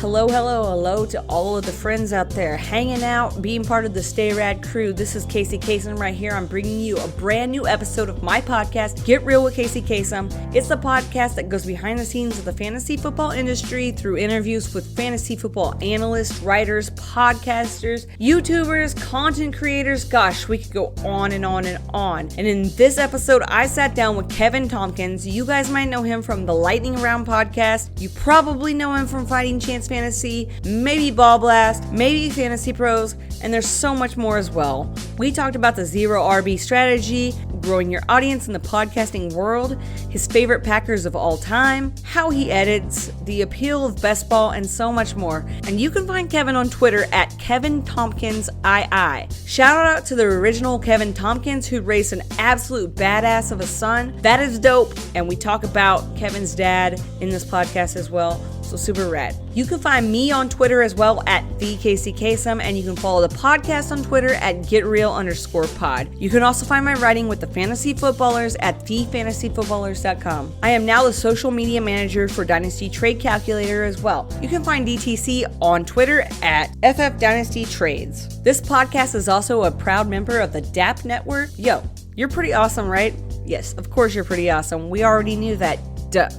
Hello to all of the friends out there hanging out, being part of the Stay Rad crew. This is Casey Kasem right here. I'm bringing you a brand new episode of my podcast, Get Real with Casey Kasem. It's the podcast that goes behind the scenes of the fantasy football industry through interviews with fantasy football analysts, writers, podcasters, YouTubers, content creators. Gosh, we could go on and on and on. And in this episode, I sat down with Kevin Tompkins. You guys might know him from the Lightning Round podcast. You probably know him from Fighting Chance Fantasy, maybe Ball Blast, maybe Fantasy Pros, and there's so much more as well. We talked about the zero RB strategy, growing your audience in the podcasting world, his favorite Packers of all time, how he edits, the appeal of best ball, and so much more. And you can find Kevin on Twitter at Kevin Tompkins II. Shout out to the original Kevin Tompkins who raised an absolute badass of a son. That is dope. And we talk about Kevin's dad in this podcast as well. So super rad. You can find me on Twitter as well at TheCaseyKasem, and you can follow the podcast on Twitter at GetReal_pod. You can also find my writing with the Fantasy Footballers at TheFantasyFootballers.com. I am now the social media manager for Dynasty Trade Calculator as well. You can find DTC on Twitter at FF Dynasty Trades. This podcast is also a proud member of the DAP Network. Yo, you're pretty awesome, right? Yes, of course you're pretty awesome. We already knew that. Duh.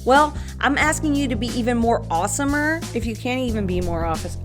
Well, I'm asking you to be even more awesomer if you can't even be more office.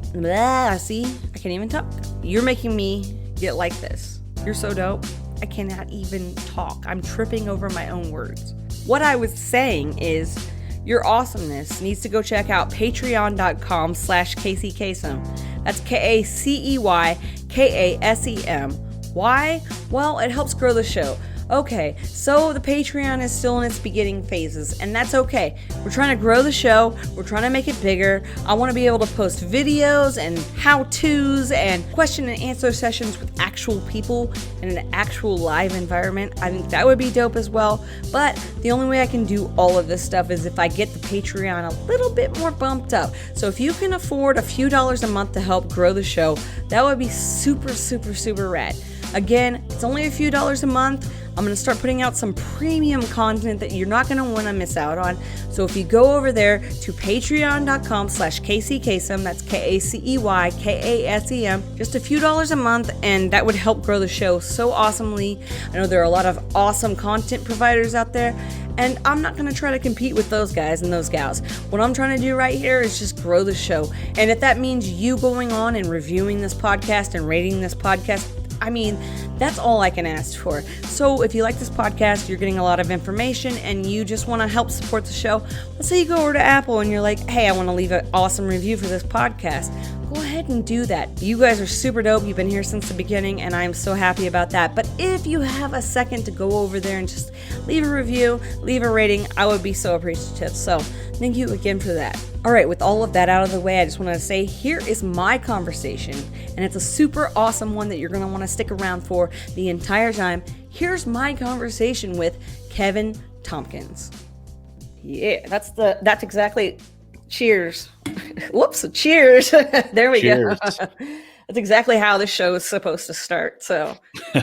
See, I can't even talk. You're making me get like this. You're so dope. I cannot even talk. I'm tripping over my own words. What I was saying is your awesomeness needs to go check out patreon.com/CaseyKasem. That's KACEYKASEM. Why? Well, it helps grow the show. Okay, so the Patreon is still in its beginning phases, and that's okay. We're trying to grow the show. We're trying to make it bigger. I want to be able to post videos and how-tos and question and answer sessions with actual people in an actual live environment. I think that would be dope as well, but the only way I can do all of this stuff is if I get the Patreon a little bit more bumped up. So if you can afford a few dollars a month to help grow the show, that would be super, super, super rad. Again, it's only a few dollars a month. I'm going to start putting out some premium content that you're not going to want to miss out on. So if you go over there to patreon.com/CaseyKasem, that's KACEYKASEM, just a few dollars a month, and that would help grow the show so awesomely. I know there are a lot of awesome content providers out there, and I'm not going to try to compete with those guys and those gals. What I'm trying to do right here is just grow the show. And if that means you going on and reviewing this podcast and rating this podcast, I mean, that's all I can ask for. So if you like this podcast, you're getting a lot of information, and you just want to help support the show, let's say you go over to Apple and you're like, hey, I want to leave an awesome review for this podcast. Go ahead and do that. You guys are super dope. You've been here since the beginning, and I'm so happy about that. But if you have a second to go over there and just leave a review, leave a rating, I would be so appreciative. So thank you again for that. All right, with all of that out of the way, I just want to say here is my conversation, and it's a super awesome one that you're going to want to stick around for the entire time. Here's my conversation with Kevin Tompkins. Yeah, that's exactly. Cheers. Whoops, cheers. There we Cheers. go. That's exactly how the show is supposed to start. So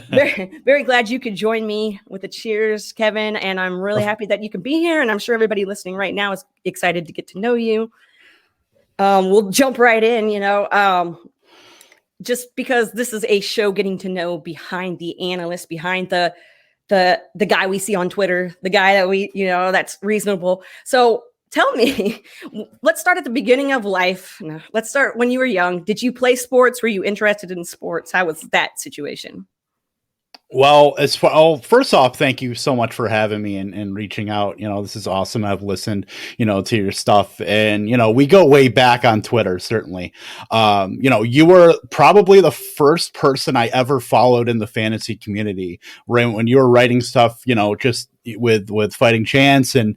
very, very glad you could join me with a cheers, Kevin. And I'm really happy that you can be here. And I'm sure everybody listening right now is excited to get to know you. We'll jump right in, just because this is a show getting to know behind the analyst, behind the guy we see on Twitter, the guy that we, that's reasonable. So tell me, let's start at the beginning of life. No, let's start when you were young. Did you play sports? Were you interested in sports? How was that situation? Well, first off, thank you so much for having me and reaching out. This is awesome. I've listened, to your stuff, and, we go way back on Twitter, certainly. You were probably the first person I ever followed in the fantasy community when you were writing stuff, just with Fighting Chance, and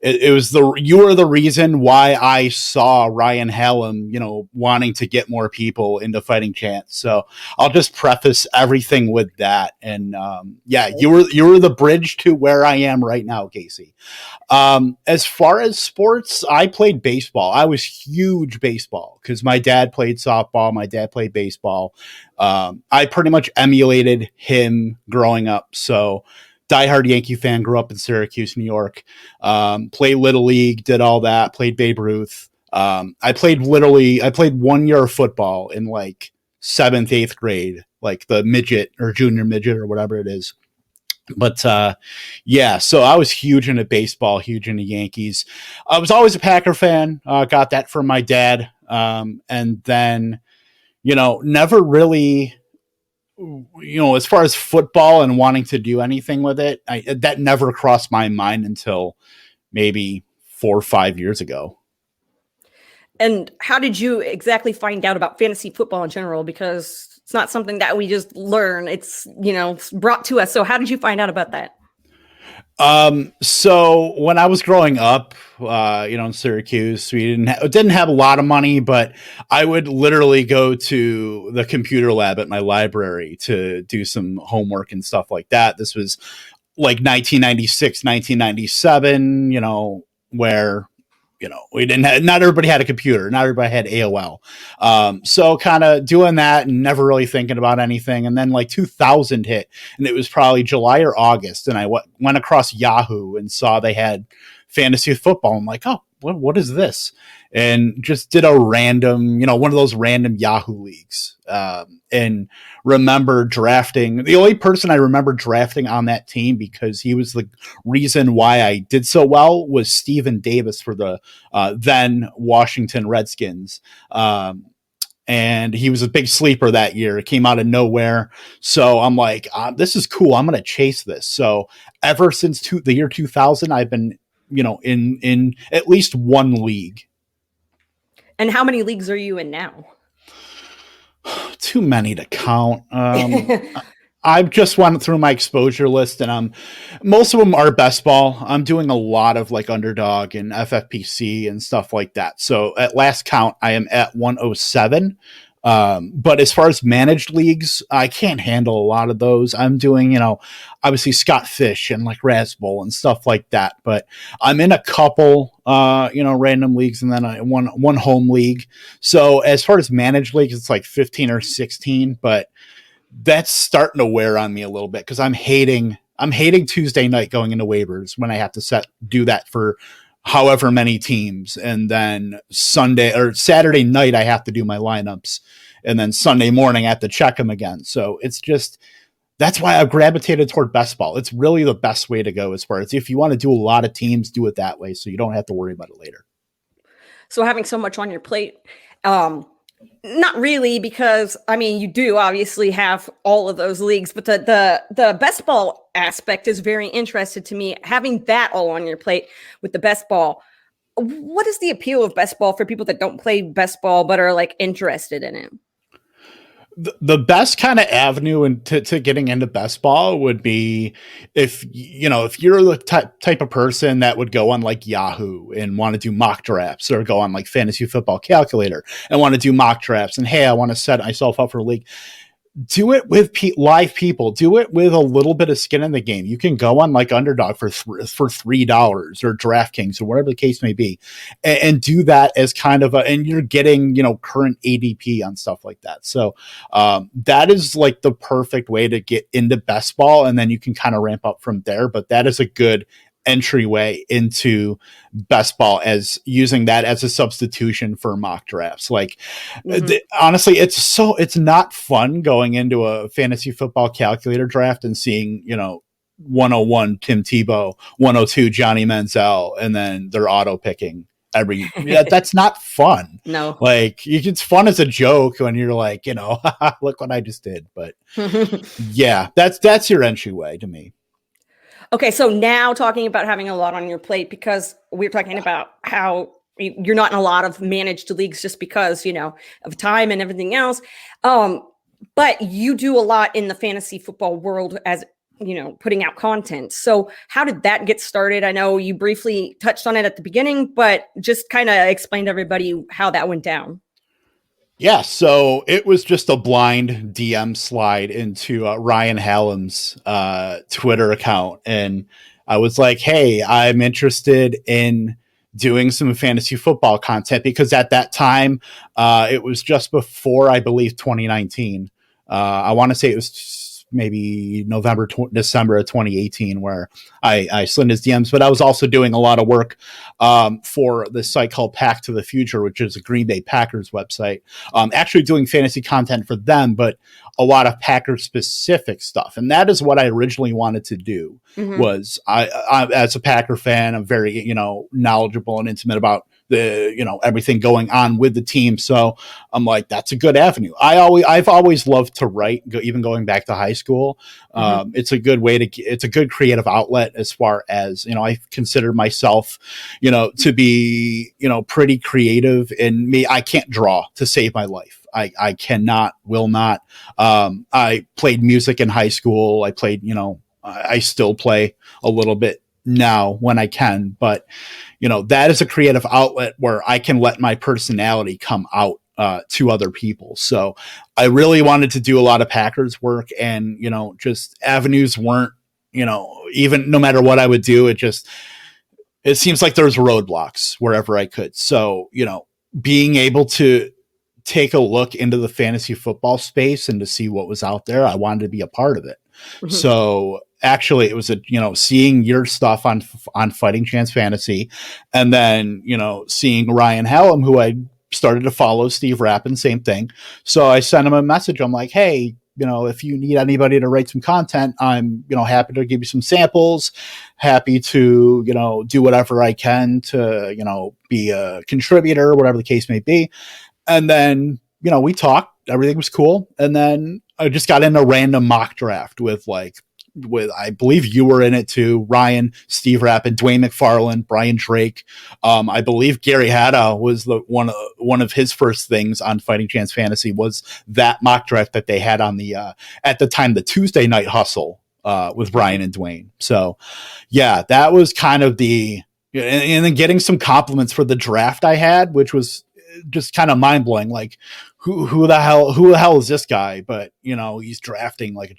you were the reason why I saw Ryan Hallam, wanting to get more people into Fighting Chance. So I'll just preface everything with that. And you were the bridge to where I am right now, Casey. As far as sports, I played baseball. I was huge baseball because my dad played softball. My dad played baseball. I pretty much emulated him growing up. So diehard Yankee fan, grew up in Syracuse, New York, played Little League, did all that, played Babe Ruth. I played 1 year of football in like 7th, 8th grade, like the midget or junior midget or whatever it is. But yeah, so I was huge into baseball, huge into Yankees. I was always a Packer fan. Got that from my dad. And then, never really, as far as football and wanting to do anything with it, that never crossed my mind until maybe 4 or 5 years ago. And how did you exactly find out about fantasy football in general? Because it's not something that we just learn. It's, it's brought to us. So how did you find out about that? So when I was growing up, in Syracuse, we didn't have a lot of money, but I would literally go to the computer lab at my library to do some homework and stuff like that. This was like 1996, 1997, where we didn't have, not everybody had a computer, not everybody had AOL. So kind of doing that and never really thinking about anything. And then like 2000 hit, and it was probably July or August. And I went across Yahoo and saw they had fantasy football. I'm like, oh, what is this? And just did a random, one of those random Yahoo leagues. And remember drafting. The only person I remember drafting on that team, because he was the reason why I did so well, was Steven Davis for the then Washington Redskins. And he was a big sleeper that year. It came out of nowhere. So I'm like, this is cool. I'm going to chase this. So ever since the year 2000, I've been, in at least one league. And how many leagues are you in now? Too many to count. I've just went through my exposure list, and most of them are best ball. I'm doing a lot of like Underdog and FFPC and stuff like that. So at last count, I am at 107. But as far as managed leagues, I can't handle a lot of those. I'm doing, obviously Scott Fish and like Raspbowl and stuff like that. But I'm in a couple, random leagues, and then one home league. So as far as managed leagues, it's like 15 or 16, but that's starting to wear on me a little bit, because I'm hating Tuesday night going into waivers when I have to do that for however many teams. And then Sunday or Saturday night, I have to do my lineups. And then Sunday morning, I have to check them again. So it's just, that's why I've gravitated toward best ball. It's really the best way to go, as far as if you want to do a lot of teams, do it that way, so you don't have to worry about it later. So having so much on your plate, not really, because you do obviously have all of those leagues, but the best ball aspect is very interesting to me. Having that all on your plate with the best ball, what is the appeal of best ball for people that don't play best ball but are like interested in it? The best kind of avenue to getting into best ball would be if you're the type of person that would go on like Yahoo and want to do mock drafts, or go on like Fantasy Football Calculator and want to do mock drafts, and hey, I want to set myself up for a league. Do it with live people. Do it with a little bit of skin in the game. You can go on like Underdog for $3 or DraftKings or whatever the case may be, and do that as kind of and you're getting, current ADP on stuff like that. So that is like the perfect way to get into best ball, and then you can kind of ramp up from there. But that is a good entryway into best ball, as using that as a substitution for mock drafts. Like, honestly, it's not fun going into a Fantasy Football Calculator draft and seeing, 101 Tim Tebow, 102 Johnny Manziel, and then they're auto picking that's not fun. No, like, it's fun as a joke when you're like, look what I just did. But yeah, that's your entryway to me. Okay, so now talking about having a lot on your plate, because we're talking about how you're not in a lot of managed leagues just because, of time and everything else. But you do a lot in the fantasy football world as, putting out content. So how did that get started? I know you briefly touched on it at the beginning, but just kind of explain to everybody how that went down. Yeah, so it was just a blind DM slide into Ryan Hallam's Twitter account. And I was like, hey, I'm interested in doing some fantasy football content, because at that time, it was just before, I believe, 2019. I want to say it was maybe December of 2018, where I slid in his DMs. But I was also doing a lot of work for this site called Pack to the Future, which is a Green Bay Packers website. Actually doing fantasy content for them, but a lot of Packers specific stuff. And that is what I originally wanted to do. Was I as a Packer fan, I'm very, knowledgeable and intimate about the, everything going on with the team. So I'm like, that's a good avenue. I've always loved to write, even going back to high school. It's a good way it's a good creative outlet as far as, I consider myself, to be, pretty creative, and I can't draw to save my life. I cannot, will not. I played music in high school. I played, I still play a little bit now when I can, but that is a creative outlet where I can let my personality come out to other people. So I really wanted to do a lot of Packers work, and just avenues weren't, even no matter what I would do, it seems like there's roadblocks wherever I could. So being able to take a look into the fantasy football space and to see what was out there, I wanted to be a part of it. So actually it was seeing your stuff on Fighting Chance Fantasy, and then, seeing Ryan Hallam, who I started to follow, Steve Rappin, same thing. So I sent him a message. I'm like, hey, if you need anybody to write some content, I'm, happy to give you some samples, happy to, do whatever I can to, be a contributor, whatever the case may be. And then, we talked, everything was cool. And then I just got in a random mock draft with I believe you were in it too, Ryan, Steve Rappin, Dwayne McFarland, Brian Drake. I believe Gary Hatta was one of his first things on Fighting Chance Fantasy was that mock draft that they had on the, at the time, the Tuesday Night Hustle with Brian and Dwayne. So yeah, that was kind of and then getting some compliments for the draft I had, which was just kind of mind blowing. Like who the hell is this guy? But he's drafting like,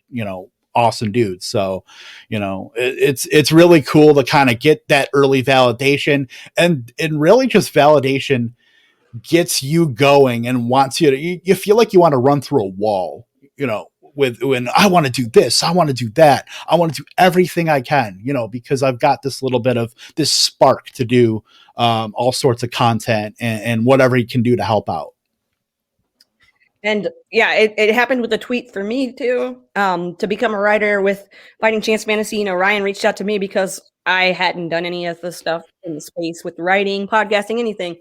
awesome dude. So, it's really cool to kind of get that early validation, and really just validation gets you going and wants you feel like you want to run through a wall, when I want to do this, I want to do that. I want to do everything I can, because I've got this little bit of this spark to do all sorts of content and whatever you can do to help out. And yeah, it happened with a tweet for me too. To become a writer with Fighting Chance Fantasy, Ryan reached out to me because I hadn't done any of the stuff in the space with writing, podcasting, anything.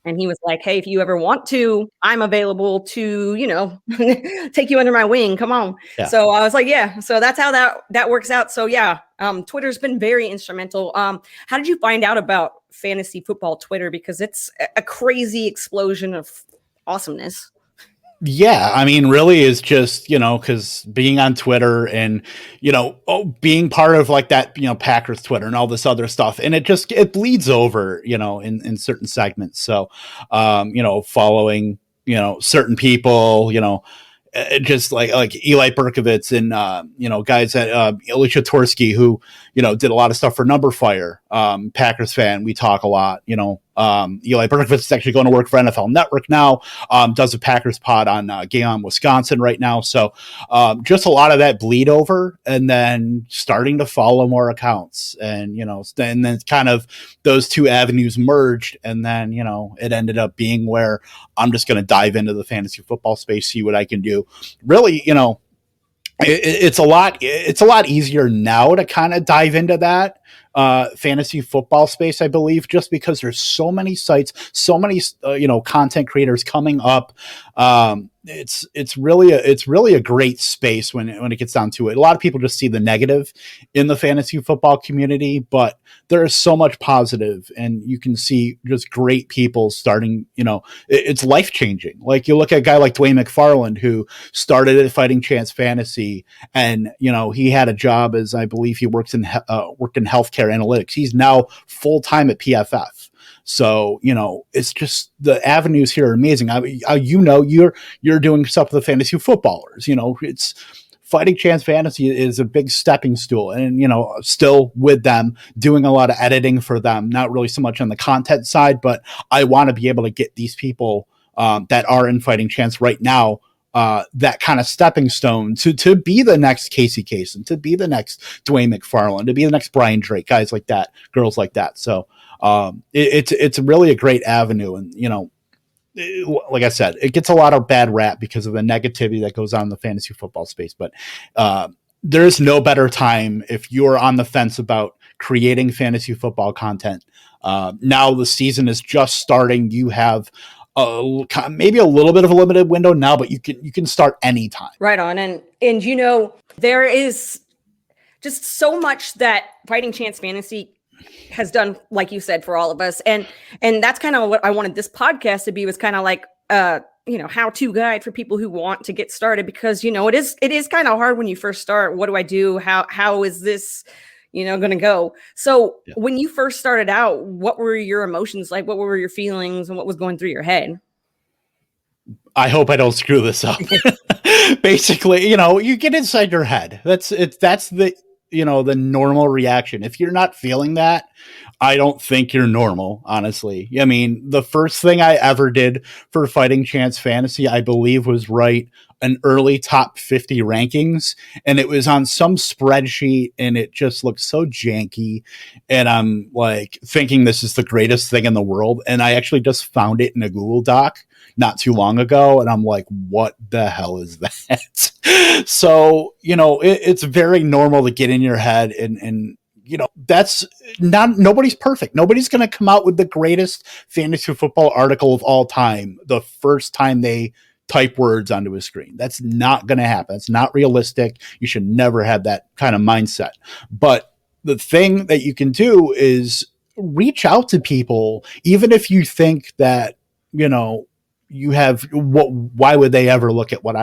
And he was like, hey, if you ever want to, I'm available to, take you under my wing. Come on. Yeah. So I was like, yeah. So that's how that works out. So yeah, Twitter's been very instrumental. How did you find out about fantasy football Twitter? Because it's a crazy explosion of awesomeness. Yeah, I mean, really is just, because being on Twitter and, being part of like that, Packers Twitter and all this other stuff. And it bleeds over, in certain segments. So, following, certain people, just like Eli Berkovitz and, guys at Alicia Torsky, who, did a lot of stuff for Numberfire, Packers fan. We talk a lot, Eli Berkovitz is actually going to work for NFL Network now, does a Packers pod on Game On Wisconsin right now. So just a lot of that bleed over, and then starting to follow more accounts, and, and then kind of those two avenues merged. And then, it ended up being where I'm just going to dive into the fantasy football space, see what I can do. Really, it's a lot easier now to kind of dive into that fantasy football space, I believe, just because there's so many sites, so many content creators coming up. It's really a great space when it gets down to it. A lot of people just see the negative in the fantasy football community, but there is so much positive, and you can see just great people starting, it's life changing. Like you look at a guy like Dwayne McFarland, who started at Fighting Chance Fantasy, and, he had a job as, I believe he worked in healthcare analytics. He's now full-time at PFF. So, it's just the avenues here are amazing. You're doing stuff with the fantasy footballers, it's Fighting Chance Fantasy is a big stepping stool, and, still with them doing a lot of editing for them, not really so much on the content side, but I want to be able to get these people that are in Fighting Chance right now that kind of stepping stone to be the next Casey Kasem, to be the next Dwayne McFarland, to be the next Brian Drake, guys like that, girls like that. So it's really a great avenue. And, like I said, it gets a lot of bad rap because of the negativity that goes on in the fantasy football space. But there's no better time if you're on the fence about creating fantasy football content. Now the season is just starting. You have maybe a little bit of a limited window now, but you can start anytime. Right on. And there is just so much that Fighting Chance Fantasy has done, like you said, for all of us. And that's kind of what I wanted this podcast to be, was kind of like, how-to guide for people who want to get started, because, it is kind of hard when you first start. What do I do? How is this, going to go? So when you first started out, what were your emotions like? What were your feelings and what was going through your head? I hope I don't screw this up. Basically, you get inside your head. That's the the normal reaction. If you're not feeling that, I don't think you're normal, honestly. I mean, the first thing I ever did for Fighting Chance Fantasy, I believe, was write an early top 50 rankings, and it was on some spreadsheet, and it just looked so janky. And I'm like thinking this is the greatest thing in the world. And I actually just found it in a Google Doc not too long ago, and I'm like, what the hell is that? So, it's very normal to get in your head, and that's nobody's perfect. Nobody's going to come out with the greatest fantasy football article of all time the first time they type words onto a screen. That's not going to happen. It's not realistic. You should never have that kind of mindset. But the thing that you can do is reach out to people, even if you think that, you have why would they ever look at what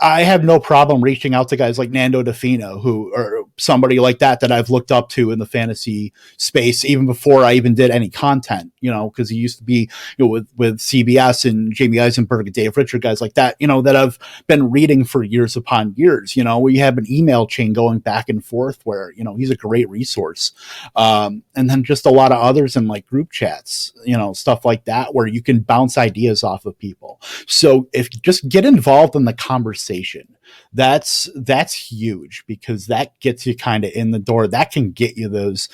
I have no problem reaching out to guys like Nando DeFino, or somebody like that I've looked up to in the fantasy space even before I even did any content, because he used to be, with CBS and Jamie Eisenberg and Dave Richard, guys like that, that I've been reading for years upon years. We have an email chain going back and forth where, he's a great resource. And then just a lot of others in like group chats, stuff like that, where you can bounce ideas off of people. So if you just get involved in the conversation, that's huge, because that gets you kind of in the door. That can get you those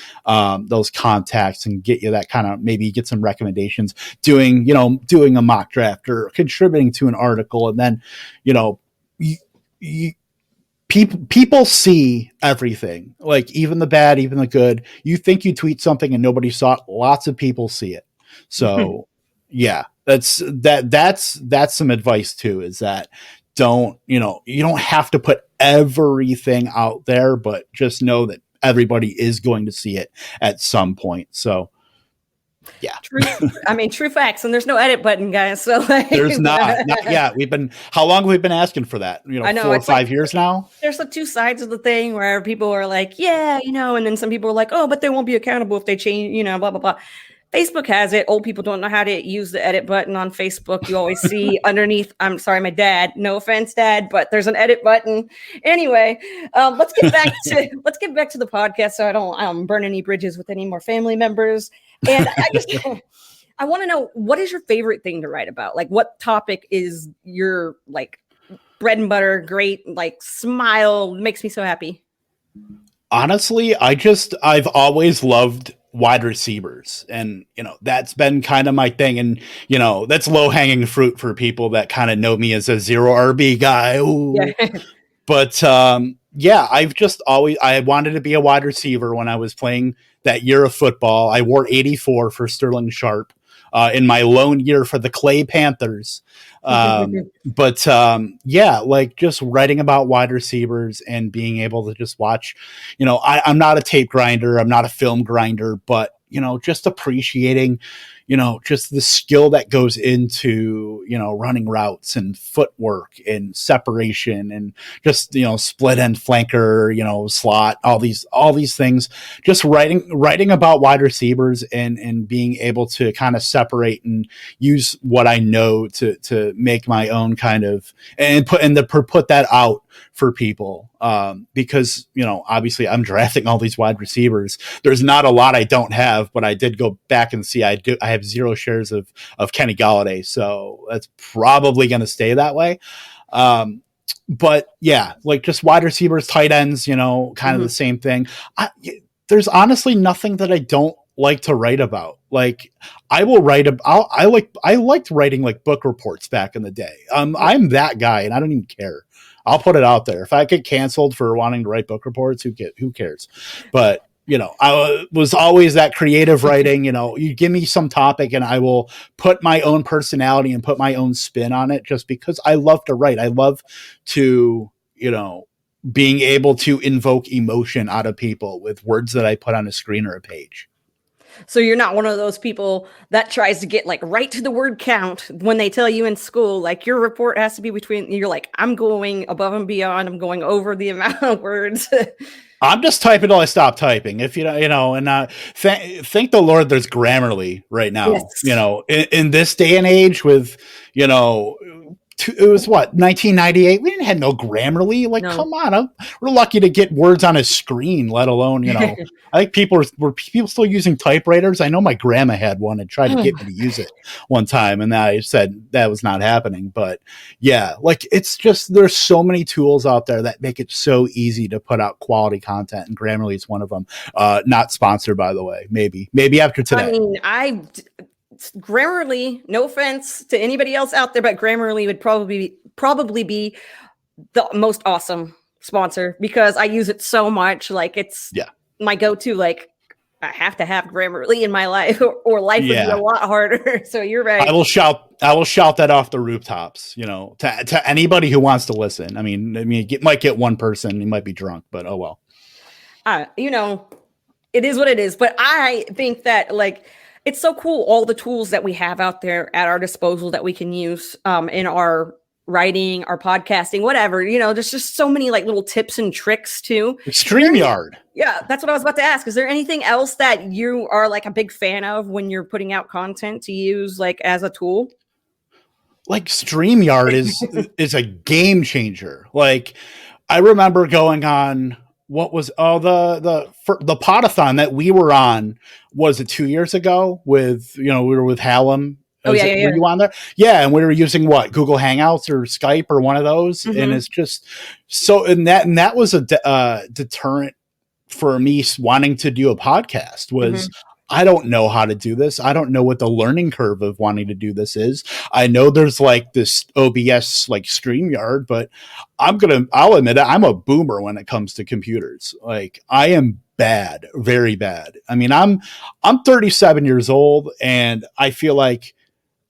contacts and get you that kind of, maybe get some recommendations, doing a mock draft or contributing to an article. And then, people see everything, like even the bad, even the good. You think you tweet something and nobody saw it. Lots of people see it. So yeah, that's some advice too, is that you don't have to put everything out there, but just know that everybody is going to see it at some point. So yeah. True facts. And there's no edit button, guys. So there's not yet. How long have we been asking for that? I know, 4 or 5 years now. There's the two sides of the thing where people are like, yeah, and then some people are like, oh, but they won't be accountable if they change, blah, blah, blah. Facebook has it. Old people don't know how to use the edit button on Facebook. You always see underneath, I'm sorry, my dad, no offense, Dad, but there's an edit button. Anyway, let's get back to the podcast so I don't burn any bridges with any more family members. And I want to know, what is your favorite thing to write about? Like, what topic is your like bread and butter, great, like smile, makes me so happy? Honestly, I've always loved wide receivers, and that's been kind of my thing, and that's low hanging fruit for people that kind of know me as a zero RB guy. Yeah. But I wanted to be a wide receiver when I was playing that year of football. I wore 84 for Sterling Sharp in my lone year for the Clay Panthers. Like just writing about wide receivers and being able to just watch, I'm not a tape grinder, I'm not a film grinder, but just appreciating, just the skill that goes into, running routes and footwork and separation and just, split end flanker, slot, all these things, just writing about wide receivers and being able to kind of separate and use what I know to make my own kind of, and put that out for people. Because, obviously I'm drafting all these wide receivers. There's not a lot I don't have, but I did go back and see, I have 0 shares of Kenny Golladay. So that's probably going to stay that way. But yeah, like just wide receivers, tight ends, kind of the same thing. There's honestly nothing that I don't like to write about. Like I will write about, I liked writing like book reports back in the day. I'm that guy and I don't even care. I'll put it out there. If I get canceled for wanting to write book reports, who cares? But I was always that creative writing. You give me some topic and I will put my own personality and put my own spin on it just because I love to write. I love to, being able to invoke emotion out of people with words that I put on a screen or a page. So you're not one of those people that tries to get like right to the word count when they tell you in school, like your report has to be between, you're like, I'm going above and beyond. I'm going over the amount of words. I'm just typing till I stop typing. If and thank the Lord there's Grammarly right now. Yes. In this day and age with, it was what 1998. We didn't have no Grammarly. Like, come on, we're lucky to get words on a screen, let alone I think people were people still using typewriters. I know my grandma had one and tried to get me to use it one time, and I said that was not happening. But yeah, like it's just there's so many tools out there that make it so easy to put out quality content, and Grammarly is one of them. Not sponsored, by the way. Maybe after today. I mean, Grammarly, no offense to anybody else out there, but Grammarly would probably be the most awesome sponsor because I use it so much. Like it's my go-to. Like I have to have Grammarly in my life, or life would be a lot harder. So you're right. I will shout that off the rooftops. To anybody who wants to listen. I mean, it might get one person. He might be drunk, but oh well. It is what it is. But I think that it's so cool, all the tools that we have out there at our disposal that we can use in our writing, our podcasting, whatever. There's just so many little tips and tricks too. StreamYard. Yeah, that's what I was about to ask. Is there anything else that you are a big fan of when you're putting out content to use as a tool? Like StreamYard is a game changer. Like I remember going on what was the podathon that we were on, was it 2 years ago with we were with Hallam. Were you on there? Yeah, and we were using what, Google Hangouts or Skype or one of those, and it's just so, and that was a deterrent for me wanting to do a podcast was I don't know how to do this. I don't know what the learning curve of wanting to do this is. I know there's this OBS StreamYard, but I'll admit it, I'm a boomer when it comes to computers. Like I am bad, very bad. I mean, I'm 37 years old and I feel like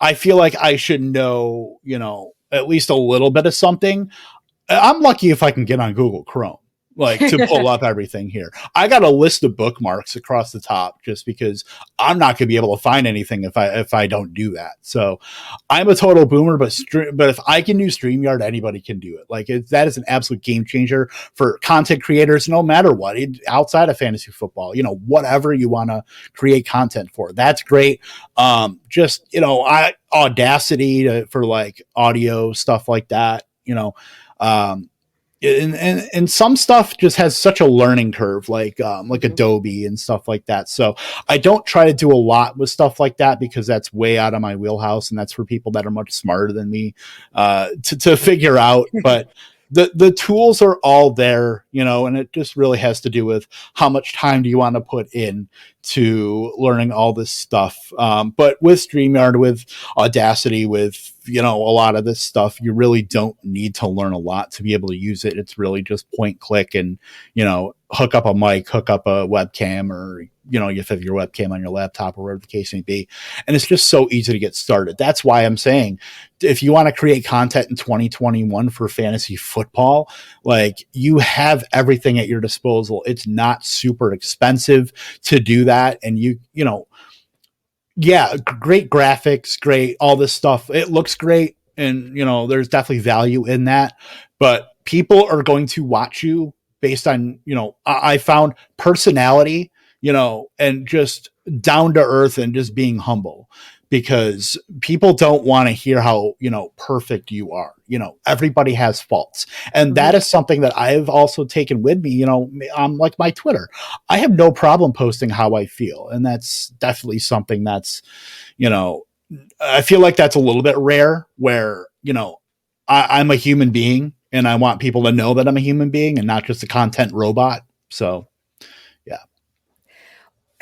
I should know, at least a little bit of something. I'm lucky if I can get on Google Chrome. To pull up everything here. I got a list of bookmarks across the top just because I'm not going to be able to find anything if I don't do that. So I'm a total boomer, but if I can do StreamYard, anybody can do it. That is an absolute game changer for content creators, no matter what, outside of fantasy football, whatever you want to create content for. That's great. Audacity for audio stuff like that, and some stuff just has such a learning curve, like Adobe and stuff like that. So I don't try to do a lot with stuff like that because that's way out of my wheelhouse, and that's for people that are much smarter than me to figure out. But the tools are all there, and it just really has to do with how much time do you want to put in to learning all this stuff. But with StreamYard, with Audacity, with a lot of this stuff, you really don't need to learn a lot to be able to use it. It's really just point, click, and hook up a mic, hook up a webcam, or you have your webcam on your laptop or whatever the case may be. And it's just so easy to get started. That's why I'm saying, if you want to create content in 2021 for fantasy football, you have everything at your disposal. It's not super expensive to do that. And great graphics, great, all this stuff. It looks great. And, there's definitely value in that, but people are going to watch you based on, I found personality, and just down to earth and just being humble, because people don't want to hear how, perfect you are. Everybody has faults. And that is something that I've also taken with me, on my Twitter. I have no problem posting how I feel. And that's definitely something that's, I feel like that's a little bit rare where, I'm a human being, and I want people to know that I'm a human being and not just a content robot. So, yeah.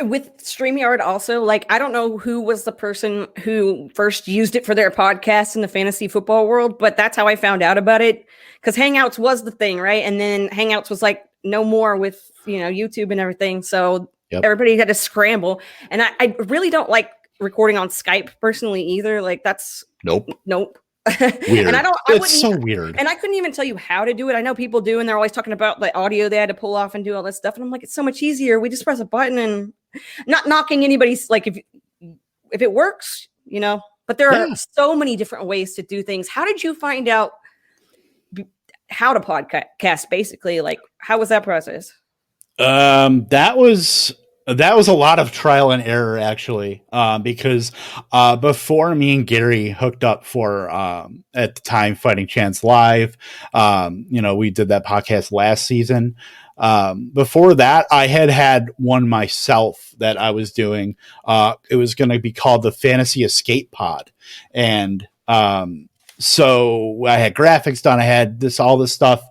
With StreamYard also, like, I don't know who was the person who first used it for their podcast in the fantasy football world, but that's how I found out about it. Because Hangouts was the thing, right? And then Hangouts was like no more with, YouTube and everything. So everybody had to scramble. And I really don't like recording on Skype personally either. Like, that's nope. Weird. And it's so weird. And I couldn't even tell you how to do it. I know people do, and they're always talking about the audio they had to pull off and do all this stuff. And I'm like, it's so much easier. We just press a button, and not knocking anybody's, like, if it works, but there are so many different ways to do things. How did you find out how to podcast, basically? Like, how was that process? That was a lot of trial and error, actually, because before me and Gary hooked up for at the time Fighting Chance Live, we did that podcast last season. Before that, I had one myself that I was doing. It was going to be called the Fantasy Escape Pod, and so I had graphics done. I had all this stuff.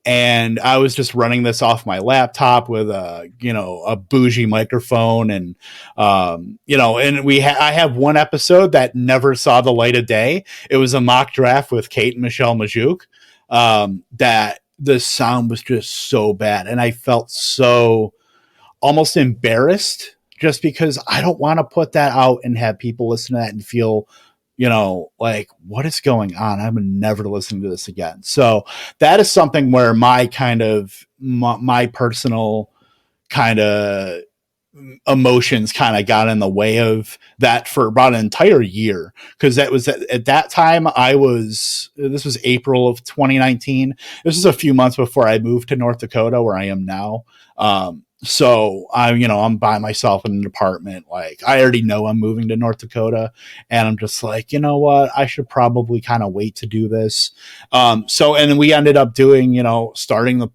And I was just running this off my laptop with a bougie microphone, and and I have one episode that never saw the light of day. It was a mock draft with Kate and Michelle Majuk. That the sound was just so bad, and I felt so almost embarrassed just because I don't want to put that out and have people listen to that and feel, like, what is going on? I'm never listening to this again. So that is something where my personal kind of emotions kind of got in the way of that for about an entire year. Cause that was at that time this was April of 2019. This is a few months before I moved to North Dakota, where I am now. So I'm by myself in an apartment. Like, I already know I'm moving to North Dakota, and I'm just like, you know what? I should probably kind of wait to do this. And then we ended up doing, doing a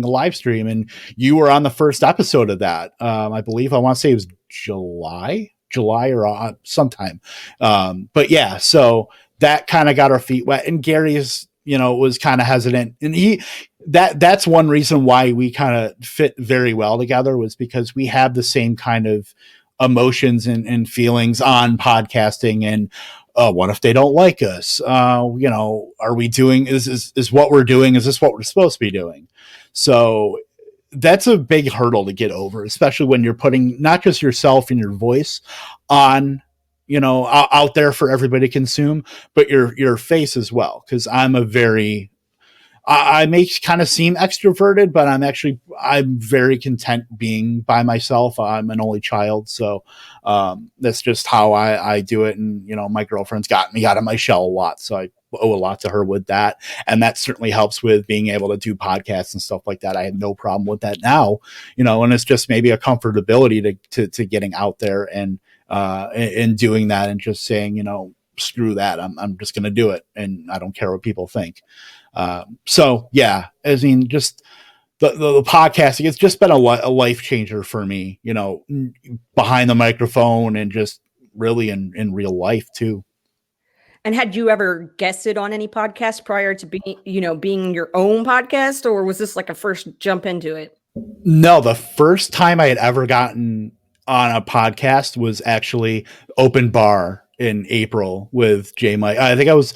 live stream, and you were on the first episode of that. I believe, I want to say it was July or sometime. But yeah, so that kind of got our feet wet, and Gary is, was kind of hesitant, and that's one reason why we kind of fit very well together, was because we have the same kind of emotions and feelings on podcasting. And what if they don't like us? Are we doing, is what we're doing, is this what we're supposed to be doing? So that's a big hurdle to get over, especially when you're putting not just yourself and your voice on, out there for everybody to consume, but your face as well. Cause I may kind of seem extroverted, but I'm very content being by myself. I'm an only child. So, that's just how I do it. And, my girlfriend's got me out of my shell a lot. So I owe a lot to her with that. And that certainly helps with being able to do podcasts and stuff like that. I have no problem with that now, and it's just maybe a comfortability to getting out there and doing that, and just saying, screw that. I'm just going to do it. And I don't care what people think. So yeah, just the podcasting, it's just been a life changer for me, behind the microphone, and just really in real life too. And had you ever guested on any podcast prior to being your own podcast, or was this like a first jump into it? No, the first time I had ever gotten on a podcast was actually Open Bar in April with J Mike. I think I was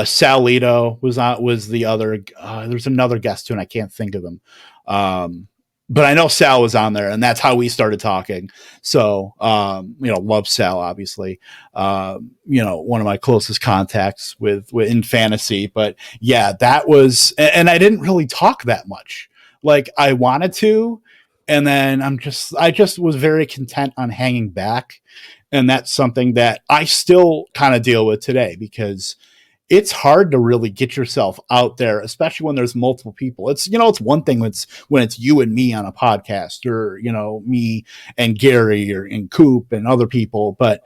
Sal Lito was the other. There's another guest too, and I can't think of him. But I know Sal was on there, and that's how we started talking. So, love Sal, obviously. One of my closest contacts with in fantasy. But yeah, that was, and I didn't really talk that much. Like, I wanted to, and then I just was very content on hanging back. And that's something that I still kind of deal with today, because it's hard to really get yourself out there, especially when there's multiple people. It's, it's one thing when it's you and me on a podcast, or, me and Gary and Coop and other people. But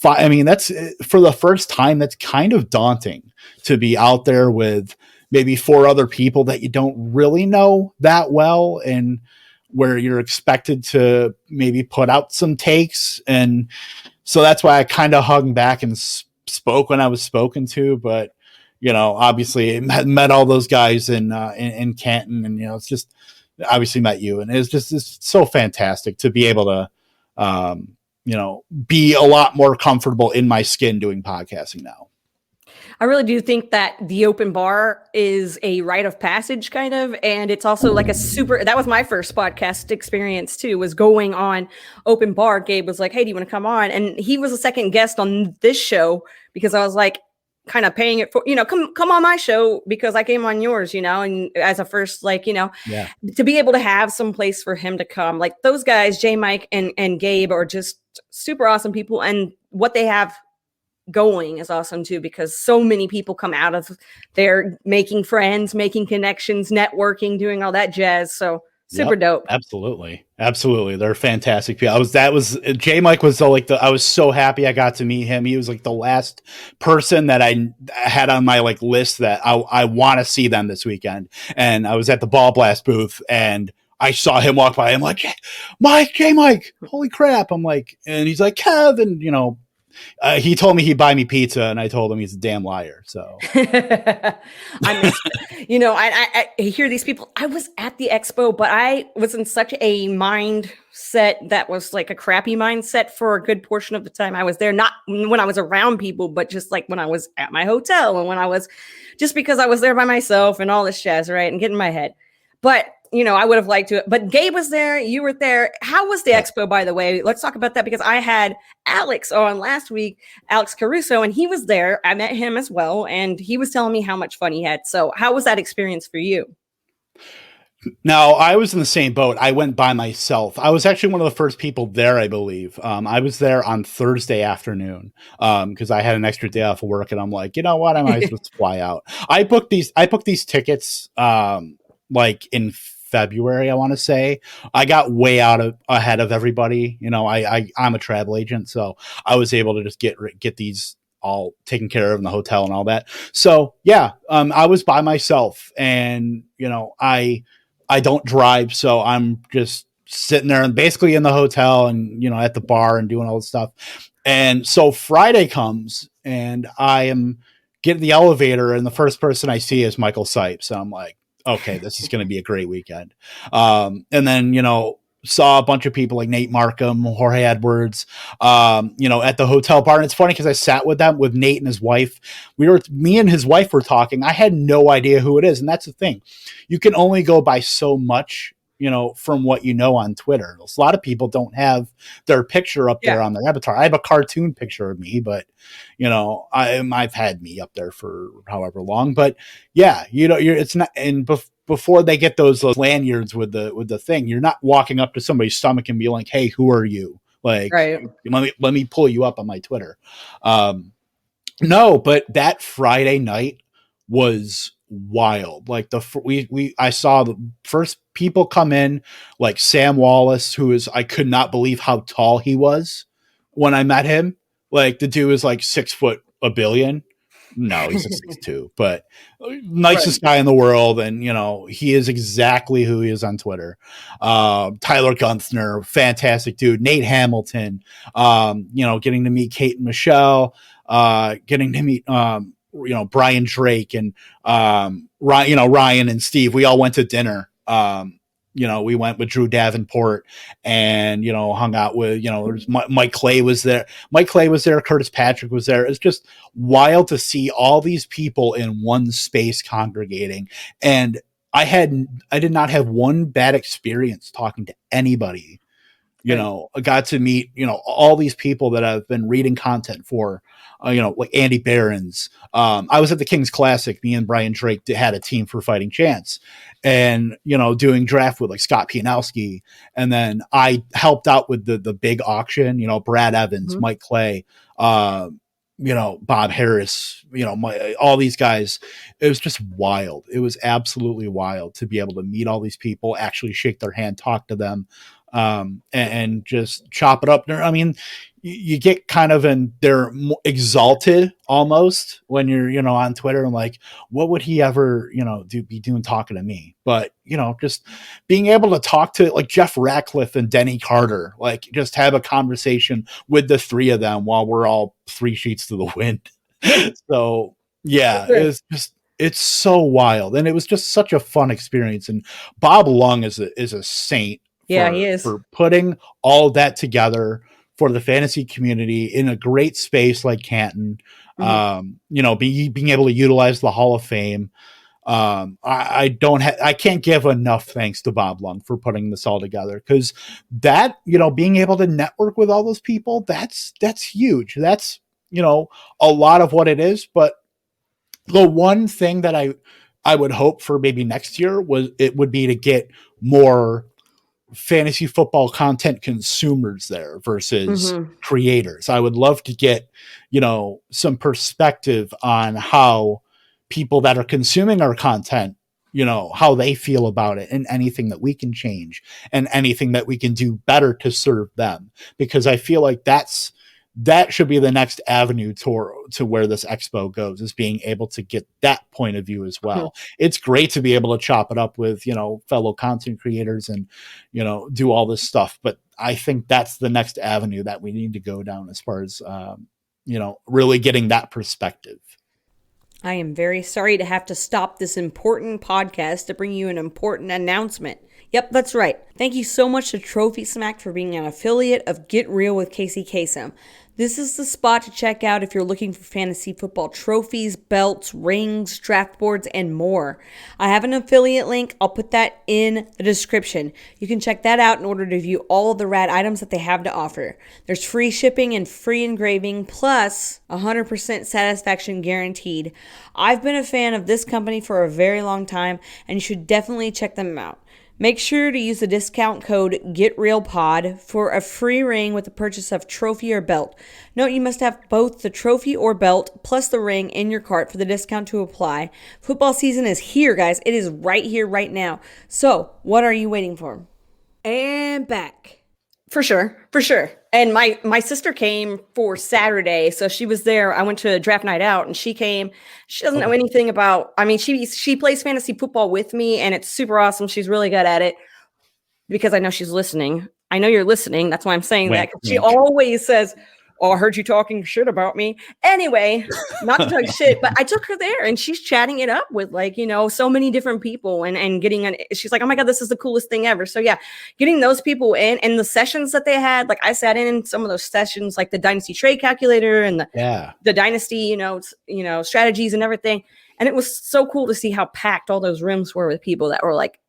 that's, for the first time, that's kind of daunting to be out there with maybe 4 other people that you don't really know that well, and where you're expected to maybe put out some takes. And so that's why I kind of hung back and spoke when I was spoken to. But obviously met all those guys in Canton, and it's just obviously met you, and it's so fantastic to be able to be a lot more comfortable in my skin doing podcasting now. I really do think that the open bar is a rite of passage kind of, and it's also like that was my first podcast experience too, was going on open bar. Gabe was like, "Hey, do you want to come on?" And he was a second guest on this show because I was like kind of paying it for, come on my show because I came on yours, and as a first, Yeah. to be able to have some place for him to come, like those guys, J Mike and Gabe are just super awesome people. And what they have going is awesome too, because so many people come out of there making friends, making connections, networking, doing all that jazz. So super dope. Absolutely. They're fantastic people. J Mike was I was so happy I got to meet him. He was like the last person that I had on my list that I want to see them this weekend. And I was at the Ball Blast booth and I saw him walk by. I'm like, J Mike, holy crap. I'm like, and he's like, Kevin, he told me he'd buy me pizza, and I told him he's a damn liar. So, I hear these people. I was at the expo, but I was in such a mindset that was like a crappy mindset for a good portion of the time I was there. Not when I was around people, but just like when I was at my hotel and when I was just because I was there by myself and all this jazz, right? And getting in my head. But I would have liked to, but Gabe was there. You were there. How was the expo, by the way? Let's talk about that because I had Alex on last week, Alex Caruso, and he was there. I met him as well. And he was telling me how much fun he had. So how was that experience for you? Now, I was in the same boat. I went by myself. I was actually one of the first people there, I believe. I was there on Thursday afternoon because I had an extra day off of work, and I'm like, you know what? I might as well fly out. I booked these tickets in February, I want to say. I got way ahead of everybody. I'm a travel agent, so I was able to just get these all taken care of in the hotel and all that. So yeah, I was by myself, and I don't drive, so I'm just sitting there and basically in the hotel and at the bar and doing all this stuff. And so Friday comes, and I am getting the elevator, and the first person I see is Michael Sipes. So I'm like, okay, this is going to be a great weekend. And then, saw a bunch of people like Nate Markham, Jorge Edwards, at the hotel bar. And it's funny because I sat with Nate and his wife. Me and his wife were talking. I had no idea who it is. And that's the thing. You can only go by so much, from what on Twitter. A lot of people don't have their picture up there on their avatar. I have a cartoon picture of me, but I've had me up there for however long, but yeah, it's not, and before they get those lanyards with the thing, you're not walking up to somebody's stomach and be like, hey, who are you? Like, right. Let me pull you up on my Twitter. No, but that Friday night was wild. Like I saw the first people come in, like Sam Wallace, I could not believe how tall he was when I met him. Like the dude was like 6 foot a billion. No, he's 6'2", but nicest guy in the world. And, he is exactly who he is on Twitter. Tyler Gunther, fantastic dude. Nate Hamilton, getting to meet Kate and Michelle, getting to meet, Brian Drake and, Ryan and Steve. We all went to dinner. We went with Drew Davenport and, hung out with, there's Mike Clay was there. Curtis Patrick was there. It's just wild to see all these people in one space congregating. And I did not have one bad experience talking to anybody. I got to meet, all these people that I've been reading content for, like Andy Behrens. I was at the King's Classic. Me and Brian Drake had a team for Fighting Chance and, doing draft with like Scott Pianowski. And then I helped out with the big auction, Brad Evans, Mike Clay, Bob Harris, all these guys. It was just wild. It was absolutely wild to be able to meet all these people, actually shake their hand, talk to them, and just chop it up. I mean, you get kind of they're exalted almost when you're, on Twitter and like, what would he ever, be doing talking to me? But, just being able to talk to like Jeff Ratcliffe and Denny Carter, like just have a conversation with the three of them while we're all 3 sheets to the wind. So, Yeah, it's so wild, and it was just such a fun experience. And Bob Lung is a saint Yeah, he is. for putting all that together for the fantasy community in a great space like Canton. Mhm. Being able to utilize the Hall of Fame. I can't give enough thanks to Bob Lung for putting this all together, because that, being able to network with all those people, that's huge. That's, a lot of what it is. But the one thing that I would hope for maybe next year would be to get more fantasy football content consumers there versus Mhm. creators. I would love to get, some perspective on how people that are consuming our content, how they feel about it, and anything that we can change and anything that we can do better to serve them. Because I feel like that should be the next avenue to where this expo goes, is being able to get that point of view as well. It's great to be able to chop it up with, fellow content creators and, do all this stuff. But I think that's the next avenue that we need to go down as far as, really getting that perspective. I am very sorry to have to stop this important podcast to bring you an important announcement. Yep, that's right. Thank you so much to Trophy Smack for being an affiliate of Get Real with Casey Kasem. This is the spot to check out if you're looking for fantasy football trophies, belts, rings, draft boards, and more. I have an affiliate link. I'll put that in the description. You can check that out in order to view all of the rad items that they have to offer. There's free shipping and free engraving, plus 100% satisfaction guaranteed. I've been a fan of this company for a very long time, and you should definitely check them out. Make sure to use the discount code GetRealPod for a free ring with the purchase of trophy or belt. Note you must have both the trophy or belt plus the ring in your cart for the discount to apply. Football season is here, guys. It is right here, right now. So, what are you waiting for? And back. For sure. And my sister came for Saturday, so she was there. I went to a draft night out, and she came. She doesn't know anything about. I mean, she plays fantasy football with me, and it's super awesome. She's really good at it, because I know she's listening. I know you're listening. That's why I'm saying that. She always says, "Oh, I heard you talking shit about me." Anyway, not to talk shit, but I took her there, and she's chatting it up with, so many different people, and she's like, "Oh my God, this is the coolest thing ever." So yeah, getting those people in, and the sessions that they had, like I sat in some of those sessions, like the Dynasty Trade Calculator and the Dynasty, strategies and everything. And it was so cool to see how packed all those rooms were with people that were like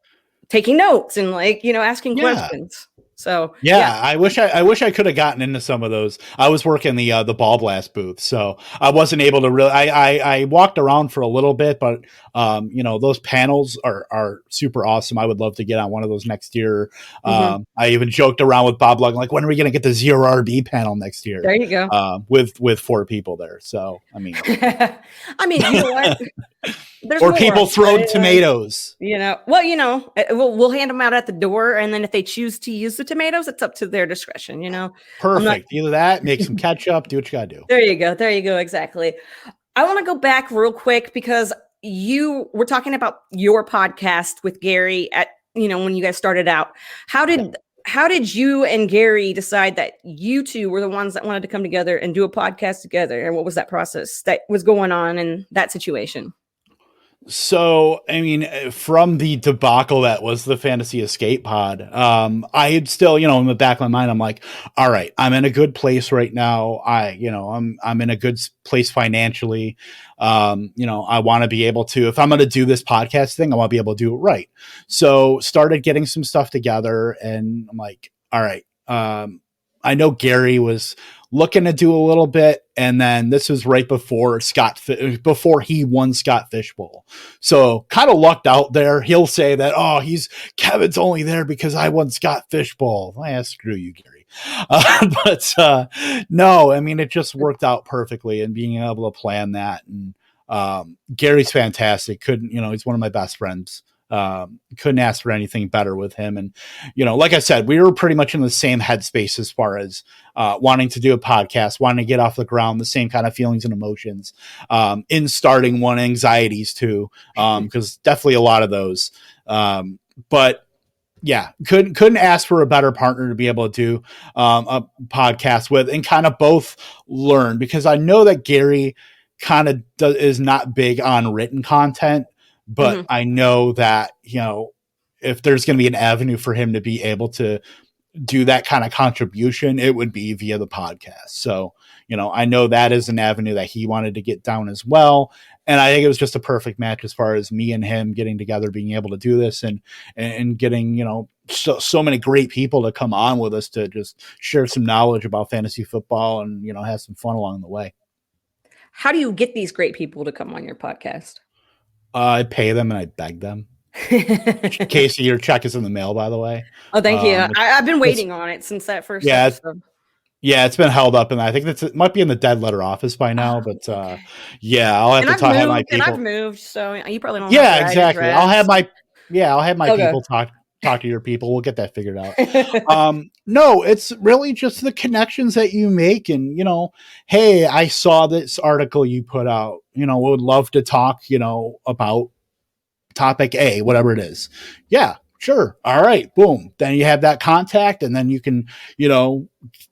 taking notes and asking questions. So yeah, I wish I could have gotten into some of those. I was working the Ball Blast booth, so I wasn't able to really. I walked around for a little bit, but those panels are super awesome. I would love to get on one of those next year. I even joked around with Bob Lug, like, when are we going to get the Zero RB panel next year? There you go. With 4 people there. So I mean, you know what? Or people throwing tomatoes. We'll hand them out at the door, and then if they choose to use the tomatoes, it's up to their discretion. Perfect. Either that, make some ketchup, do what you gotta do. There you go. Exactly. I want to go back real quick, because we're talking about your podcast with Gary at when you guys started out. How did you and Gary decide that you two were the ones that wanted to come together and do a podcast together? And what was that process that was going on in that situation? So, I mean, from the debacle that was the Fantasy Escape Pod, I had still, in the back of my mind, I'm like, all right, I'm in a good place right now. I'm in a good place financially. I want to be able to, if I'm going to do this podcast thing, I want to be able to do it right. So started getting some stuff together, and I'm like, all right, I know Gary was looking to do a little bit, and then this was right before he won Scott Fishbowl. So kind of lucked out there. He'll say that, oh, Kevin's only there because I won Scott Fishbowl. Screw you, Gary. But no, I mean, it just worked out perfectly, and being able to plan that. And Gary's fantastic. He's one of my best friends. Couldn't ask for anything better with him. And, like I said, we were pretty much in the same headspace as far as wanting to do a podcast, wanting to get off the ground, the same kind of feelings and emotions in starting one, anxieties too, because definitely a lot of those. But yeah, couldn't ask for a better partner to be able to do a podcast with, and kind of both learn, because I know that Gary kind of is not big on written content, but I know that, if there's going to be an avenue for him to be able to do that kind of contribution, it would be via the podcast. So, I know that is an avenue that he wanted to get down as well. And I think it was just a perfect match as far as me and him getting together, being able to do this and getting, so many great people to come on with us to just share some knowledge about fantasy football and, have some fun along the way. How do you get these great people to come on your podcast? I pay them and I beg them. Casey, your check is in the mail, by the way. Oh, thank you. I've been waiting on it since that first episode. Yeah, it's been held up, and I think it might be in the dead letter office by now. But okay. I'll have to talk to my people. And I've moved, so you probably don't. Yeah, exactly. Address. I'll have my people talk to your people. We'll get that figured out. No, it's really just the connections that you make, and hey, I saw this article you put out. Would love to talk. About topic A, whatever it is. Yeah. Sure. All right. Boom. Then you have that contact, and then you can,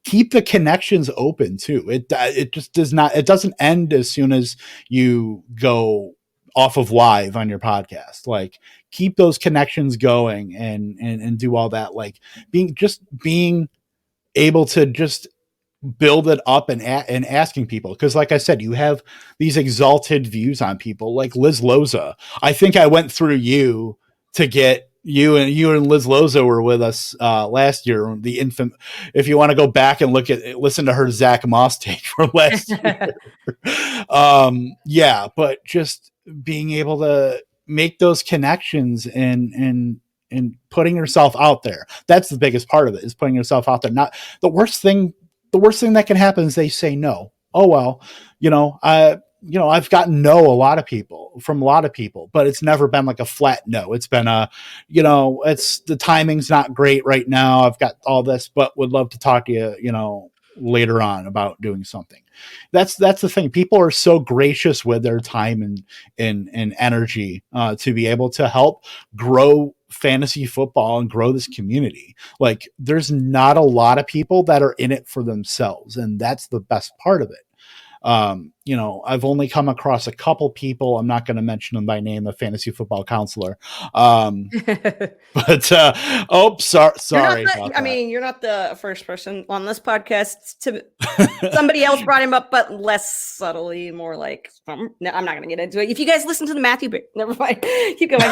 keep the connections open too. It just does not. It doesn't end as soon as you go off of live on your podcast. Like, keep those connections going and do all that. Like being able to just build it up and asking people, because like I said, you have these exalted views on people like Liz Loza. I think I went through you to get. You and Liz Loza were with us last year. The infant, if you want to go back and listen to her Zach Moss take from last year. But just being able to make those connections and putting yourself out there. That's the biggest part of it, is putting yourself out there. Not the worst thing that can happen is they say no. Oh, well, I've gotten from a lot of people, but it's never been like a flat no. It's been it's the timing's not great right now. I've got all this, but would love to talk to you, later on about doing something. That's the thing. People are so gracious with their time and energy to be able to help grow fantasy football and grow this community. Like, there's not a lot of people that are in it for themselves, and that's the best part of it. I've only come across a couple people. I'm not going to mention them by name, a fantasy football counselor. But sorry. You're not the first person on this podcast to somebody else brought him up, but less subtly, more like, no, I'm not going to get into it. If you guys listen to the Matthew, never mind. Keep going.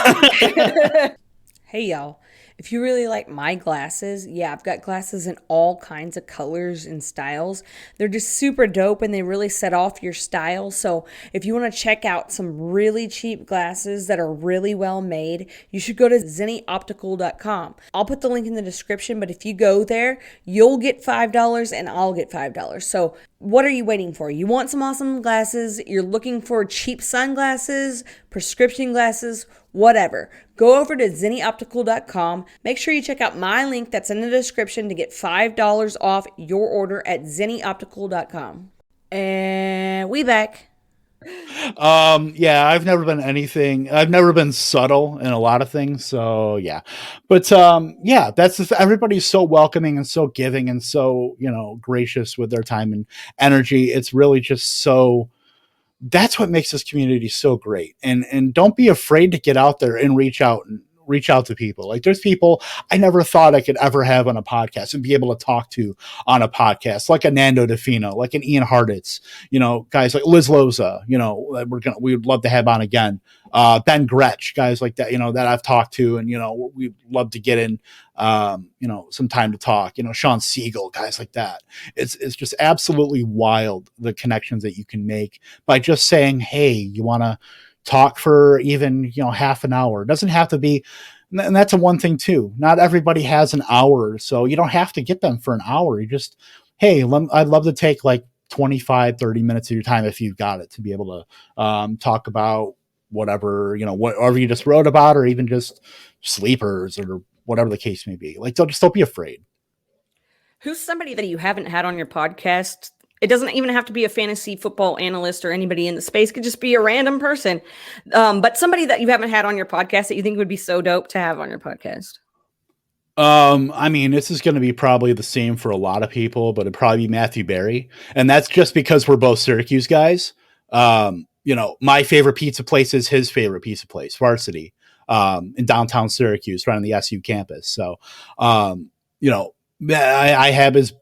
Hey, y'all. If you really like my glasses, I've got glasses in all kinds of colors and styles. They're just super dope, and they really set off your style. So if you want to check out some really cheap glasses that are really well made, you should go to zennyoptical.com. I'll put the link in the description, but if you go there, you'll get $5 and I'll get $5. So what are you waiting for? You want some awesome glasses? You're looking for cheap sunglasses, prescription glasses, whatever. Go over to zennyoptical.com. Make sure you check out my link that's in the description to get $5 off your order at zennyoptical.com. And we back. I've never been subtle in a lot of things. So yeah, but everybody's so welcoming and so giving and so, gracious with their time and energy. It's really just so, that's what makes this community so great. And don't be afraid to get out there and reach out to people. Like, there's people I never thought I could ever have on a podcast and be able to talk to on a podcast, like a Nando DeFino, like an Ian Harditz, guys like Liz Loza, we would love to have on again. Ben Gretsch, guys like that, that I've talked to, and, we'd love to get in, some time to talk, Sean Siegel, guys like that. It's just absolutely wild, the connections that you can make by just saying, hey, you want to talk for even, half an hour. It doesn't have to be, and that's a one thing too. Not everybody has an hour, so you don't have to get them for an hour. You just, hey, I'd love to take like 25, 30 minutes of your time if you've got it, to be able to talk about whatever, whatever you just wrote about, or even just sleepers or whatever the case may be. Like, don't be afraid. Who's somebody that you haven't had on your podcast? It doesn't even have to be a fantasy football analyst or anybody in the space. It could just be a random person. But somebody that you haven't had on your podcast that you think would be so dope to have on your podcast. This is going to be probably the same for a lot of people, but it'd probably be Matthew Berry. And that's just because we're both Syracuse guys. My favorite pizza place is his favorite pizza place, Varsity, in downtown Syracuse, right on the SU campus. So, um, you know, I have his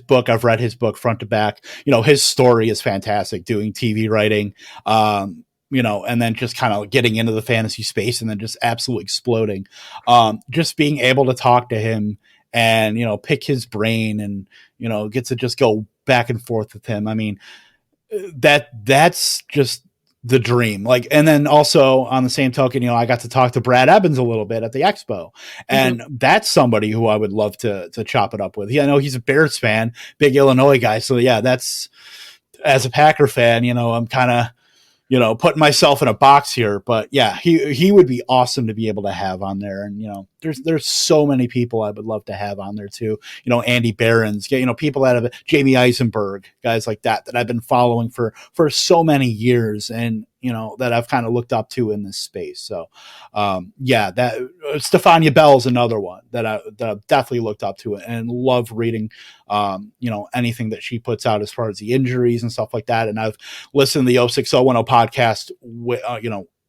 book. I've read his book front to back. His story is fantastic, doing TV writing, and then just kind of getting into the fantasy space and then just absolutely exploding. Just being able to talk to him and, pick his brain and, get to just go back and forth with him. I mean, that's just the dream. Like, and then also on the same token, I got to talk to Brad Evans a little bit at the expo, and that's somebody who I would love to chop it up with. I know he's a Bears fan, big Illinois guy. So yeah, that's, as a Packer fan, I'm kind of, putting myself in a box here, but yeah, he would be awesome to be able to have on there. And, there's so many people I would love to have on there too. Andy Behrens, people that have Jamie Eisenberg, guys like that I've been following for so many years and, that I've kind of looked up to in this space. So, that Stefania Bell's another one that I've definitely looked up to and love reading, anything that she puts out as far as the injuries and stuff like that. And I've listened to the 06010 podcast,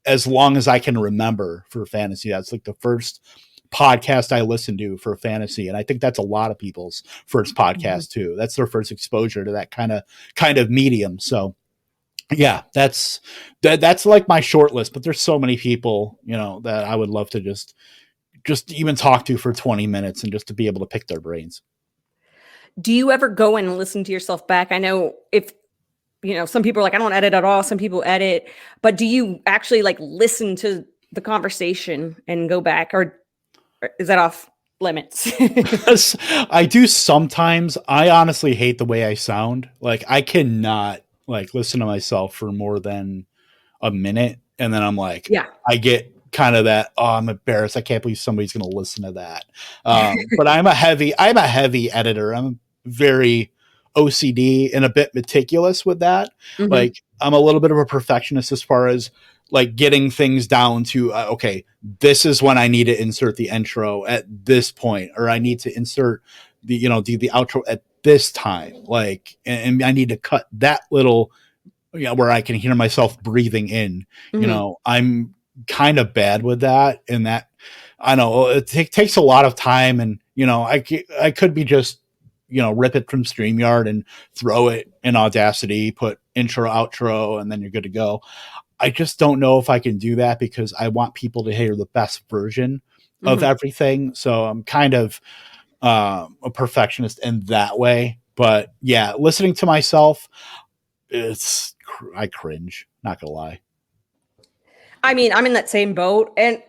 as long as I can remember for fantasy. That's like the first podcast I listened to for fantasy. And I think that's a lot of people's first podcast too. That's their first exposure to that kind of medium. So yeah, that's like my short list, but there's so many people, that I would love to just even talk to for 20 minutes and just to be able to pick their brains. Do you ever go and listen to yourself back? I know if, some people are like, I don't edit at all. Some people edit, but do you actually like listen to the conversation and go back, or is that off limits? I do sometimes. I honestly hate the way I sound. Like, I cannot like listen to myself for more than a minute. And then I'm like, yeah, I get kind of that, oh, I'm embarrassed. I can't believe somebody's going to listen to that. But I'm a heavy editor. I'm very OCD and a bit meticulous with that. Like, I'm a little bit of a perfectionist as far as like getting things down to, okay, this is when I need to insert the intro at this point, or I need to insert the outro at this time. Like, and I need to cut that little, where I can hear myself breathing in. I'm kind of bad with that, and that, I know it takes a lot of time, and I could be just rip it from StreamYard and throw it in Audacity, put intro, outro, and then you're good to go. I just don't know if I can do that because I want people to hear the best version of everything. So I'm kind of a perfectionist in that way. But yeah, listening to myself, I cringe, not gonna lie. I mean, I'm in that same boat, and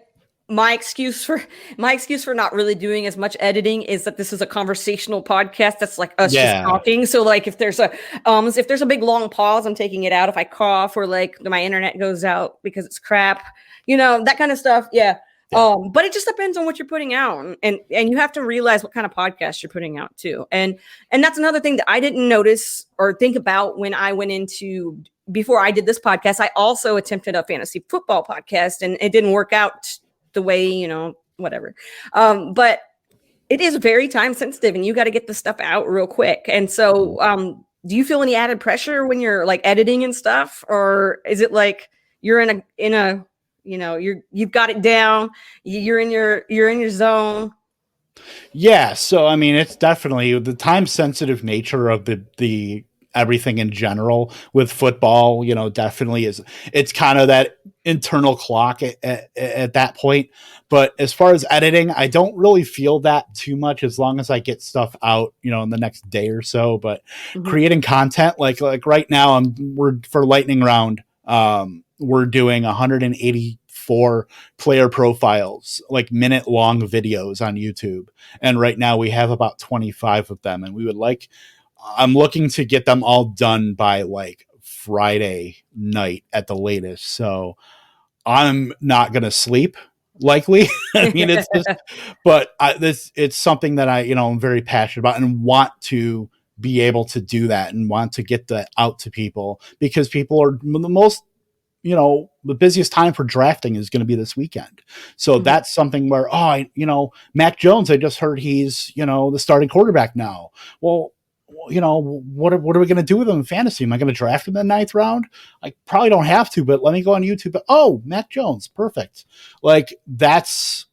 my excuse for not really doing as much editing is that this is a conversational podcast. That's like us just talking. So like if there's a big long pause, I'm taking it out. If I cough or like my internet goes out because it's crap, that kind of stuff. Yeah. But it just depends on what you're putting out, and you have to realize what kind of podcast you're putting out too. And that's another thing that I didn't notice or think about when I went into, before I did this podcast. I also attempted a fantasy football podcast, and it didn't work out the way, whatever. But it is very time sensitive, and you got to get the stuff out real quick. And so, do you feel any added pressure when you're like editing and stuff, or is it like you're in a you've got it down, you're in your zone? Yeah. So, I mean, it's definitely the time sensitive nature of the everything in general with football, definitely it's kind of that internal clock at that point. But as far as editing, I don't really feel that too much as long as I get stuff out, in the next day or so. But creating content, like right now, we're for lightning round. We're doing 184 player profiles, like minute long videos on YouTube. And right now we have about 25 of them. And I'm looking to get them all done by like Friday night at the latest. So I'm not going to sleep likely. I mean, it's just, but it's something that I'm very passionate about and want to be able to do that and want to get that out to people, because people are the most, the busiest time for drafting is going to be this weekend. So that's something where, Mac Jones, I just heard he's, the starting quarterback now. Well, what are we going to do with him in fantasy? Am I going to draft him in the 9th round? I probably don't have to, but let me go on YouTube. Oh, Mac Jones, perfect. Like that's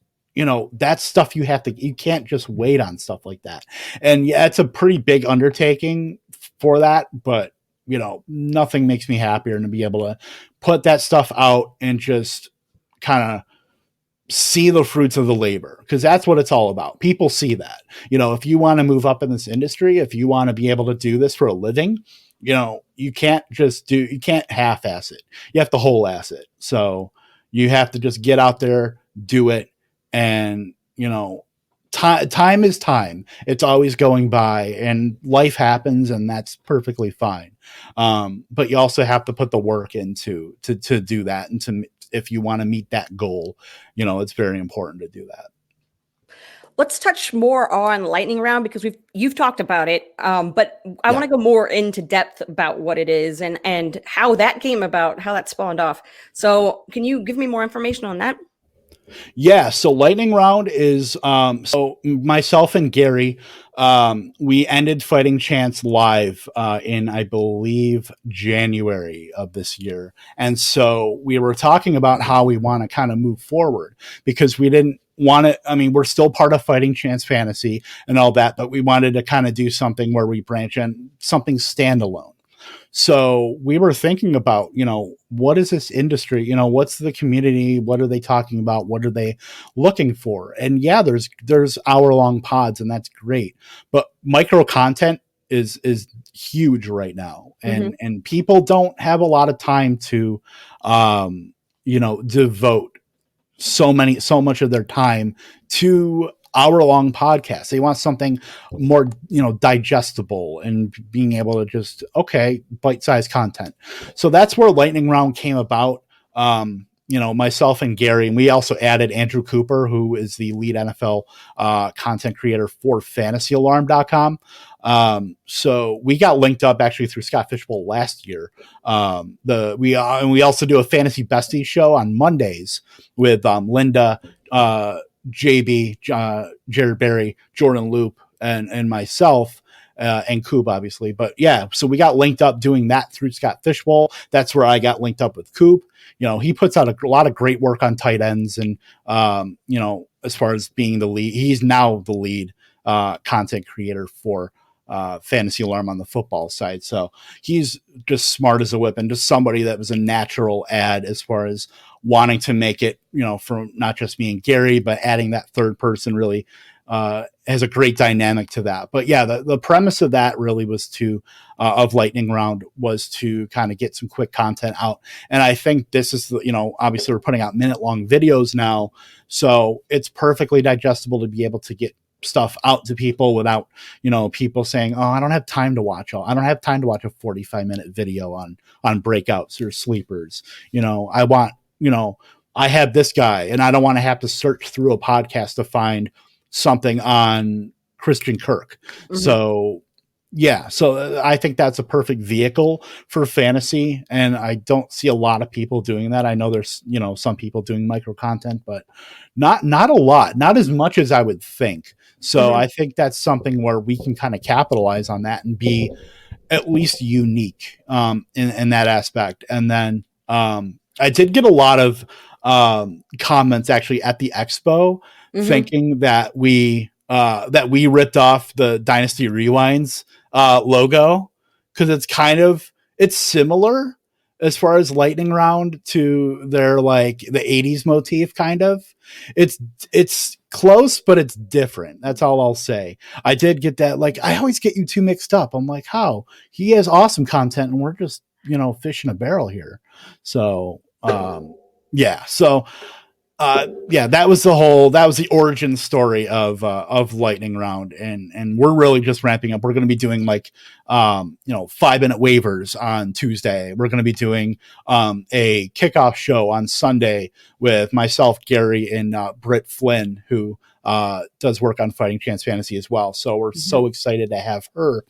stuff you can't just wait on stuff like that. And yeah, it's a pretty big undertaking for that, but nothing makes me happier than to be able to put that stuff out and just kind of see the fruits of the labor, because that's what it's all about. People see that, if you want to move up in this industry, if you want to be able to do this for a living, you can't half-ass it. You have to whole ass it. So you have to just get out there, do it. And, time is time. It's always going by, and life happens, and that's perfectly fine. But you also have to put the work into to do that, and if you want to meet that goal, it's very important to do that. Let's touch more on lightning round, because you've talked about it, but I want to go more into depth about what it is and how that came about, how that spawned off. So can you give me more information on that? Yeah, so lightning round is so myself and Gary, we ended Fighting Chance live in, I believe, January of this year. And so we were talking about how we want to kind of move forward, because we didn't want to, we're still part of Fighting Chance Fantasy and all that, but we wanted to kind of do something where we branch in, something standalone. So we were thinking about, what is this industry? What's the community? What are they talking about? What are they looking for? And yeah, there's hour-long pods, and that's great. But micro content is huge right now. And people don't have a lot of time to, devote so much of their time to hour-long podcasts. They want something more, digestible, and being able to just, bite-sized content. So that's where Lightning Round came about. Myself and Gary, and we also added Andrew Cooper, who is the lead NFL content creator for fantasyalarm.com. So we got linked up actually through Scott Fishbowl last year. And we also do a Fantasy Besties show on Mondays with Linda, JB, Jared Berry, Jordan Loop, and myself, and Coop, obviously. But yeah, so we got linked up doing that through Scott Fishbowl. That's where I got linked up with Coop. He puts out a lot of great work on tight ends, and as far as being the lead, he's now the lead content creator for Fantasy Alarm on the football side. So he's just smart as a whip, and just somebody that was a natural add as far as wanting to make it, from not just me and Gary, but adding that third person really has a great dynamic to that. But yeah, the premise of that really was of Lightning Round was to kind of get some quick content out. And I think this is, obviously we're putting out minute-long videos now, so it's perfectly digestible to be able to get stuff out to people without, people saying, oh, I don't have time to watch a 45-minute video on breakouts or sleepers. I have this guy, and I don't want to have to search through a podcast to find something on Christian Kirk. So yeah, so I think that's a perfect vehicle for fantasy, and I don't see a lot of people doing that. I know there's, some people doing micro content, but not a lot, not as much as I would think. So I think that's something where we can kind of capitalize on that and be at least unique in that aspect. And then I did get a lot of comments actually at the expo thinking that we ripped off the Dynasty Rewinds logo, because it's similar as far as Lightning Round to their like the 80s motif kind of. It's close, but it's different. That's all I'll say. I did get that, like, I always get you two mixed up. I'm like, how? He has awesome content and we're just, fish in a barrel here. So yeah. So that was the origin story of Lightning Round, and we're really just ramping up. We're going to be doing 5-minute waivers on Tuesday. We're going to be doing a kickoff show on Sunday with myself, Gary, and Britt Flynn, who does work on Fighting Chance Fantasy as well. So we're so excited to have her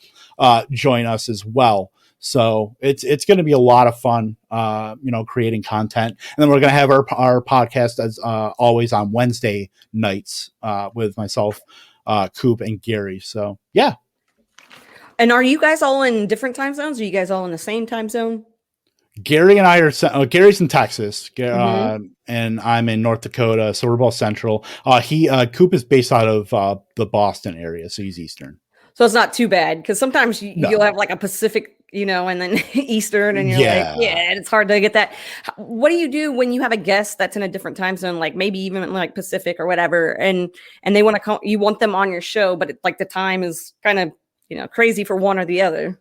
join us as well. So it's going to be a lot of fun, creating content. And then we're going to have our podcast as always on Wednesday nights with myself, Coop, and Gary. So yeah. And are you guys all in different time zones? Are you guys all in the same time zone? Gary and I are Gary's in Texas, Mm-hmm. and I'm in North Dakota, so we're both central. Coop is based out of the Boston area, so he's Eastern. So it's not too bad because sometimes you'll have No, like a Pacific, and then Eastern, and you're like, yeah, yeah, it's hard to get that. What do you do when you have a guest that's in a different time zone, like maybe even like Pacific or whatever, and they want to come, you want them on your show, but like the time is kind of crazy for one or the other.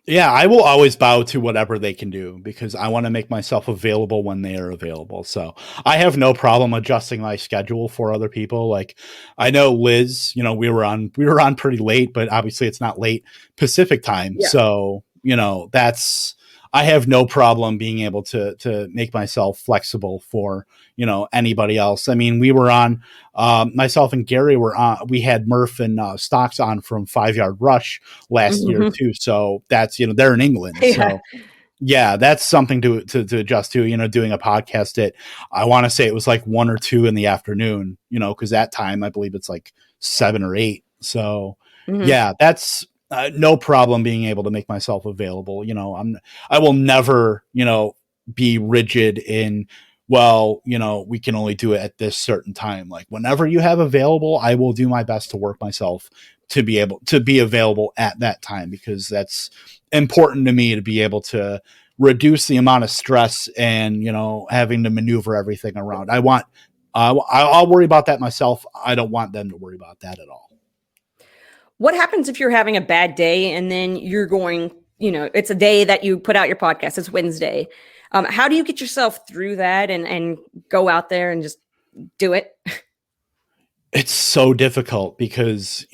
yeah. I will always bow to whatever they can do because I want to make myself available when they are available. So I have no problem adjusting my schedule for other people. Like I know Liz, we were on pretty late, but obviously it's not late Pacific time. Yeah. So that's I have no problem being able to make myself flexible for anybody else. I mean, we were on myself and Gary were on. We had Murph and Stocks on from 5 Yard Rush last year Mm-hmm. too. So that's they're in England. Yeah. So yeah, that's something to adjust to. Doing a podcast at I want to say it was like 1 or 2 in the afternoon. Because that time I believe it's like 7 or 8. So Mm-hmm. yeah, that's no problem being able to make myself available. I will never be rigid in we can only do it at this certain time. Like whenever you have available, I will do my best to work myself to be able to be available at that time because that's important to me to be able to reduce the amount of stress and having to maneuver everything around. I'll worry about that myself. I don't want them to worry about that at all. What happens if you're having a bad day and then you're going, it's a day that you put out your podcast, it's Wednesday. How do you get yourself through that and go out there and just do it? It's so difficult because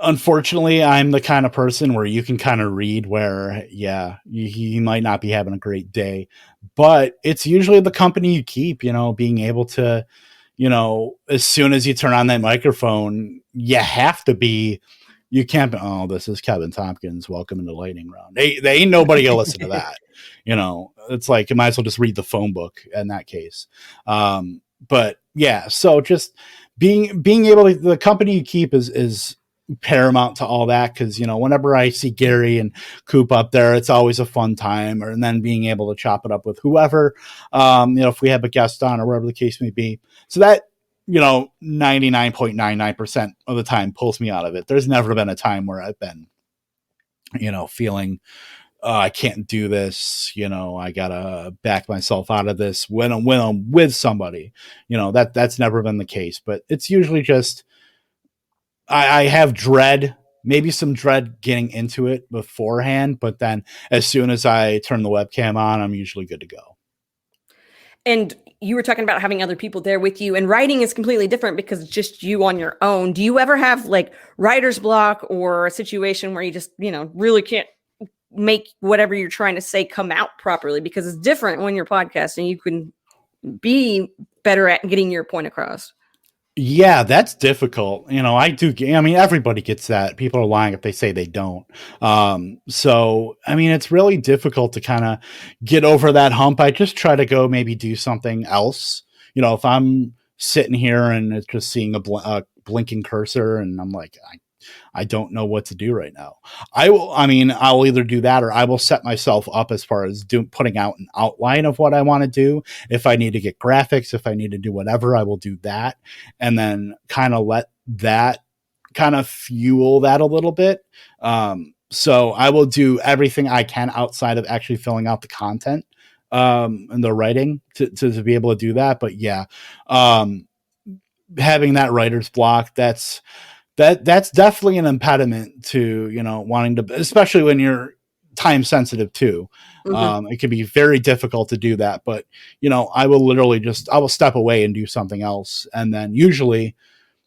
unfortunately I'm the kind of person where you can kind of read where he might not be having a great day, but it's usually the company you keep, being able to as soon as you turn on that microphone, you can't be, oh, this is Kevin Tompkins. Welcome into the lightning round. They ain't nobody gonna listen to that. It's like you might as well just read the phone book in that case. But yeah, so just being able to, the company you keep is paramount to all that. Cause whenever I see Gary and Coop up there, it's always a fun time. And then being able to chop it up with whoever, if we have a guest on or whatever the case may be. So that, 99.99% of the time pulls me out of it. There's never been a time where I've been, feeling, I can't do this. I gotta back myself out of this when I'm with somebody, that's never been the case, but it's usually just, I have dread, maybe some dread getting into it beforehand, but then as soon as I turn the webcam on, I'm usually good to go. And you were talking about having other people there with you, and writing is completely different because it's just you on your own. Do you ever have like writer's block or a situation where you just, really can't make whatever you're trying to say come out properly? Because it's different when you're podcasting. You can be better at getting your point across. Yeah, that's difficult. Everybody gets that. People are lying if they say they don't. So, it's really difficult to kind of get over that hump. I just try to go maybe do something else. If I'm sitting here and it's just seeing a blinking cursor and I'm like, I don't know what to do right now. I'll either do that or I will set myself up as far as putting out an outline of what I want to do. If I need to get graphics, if I need to do whatever, I will do that. And then kind of let that kind of fuel that a little bit. So I will do everything I can outside of actually filling out the content, and the writing to be able to do that. But yeah, having that writer's block, that's definitely an impediment to wanting to, especially when you're time sensitive too. Mm-hmm. It can be very difficult to do that, but I will step away and do something else, and then usually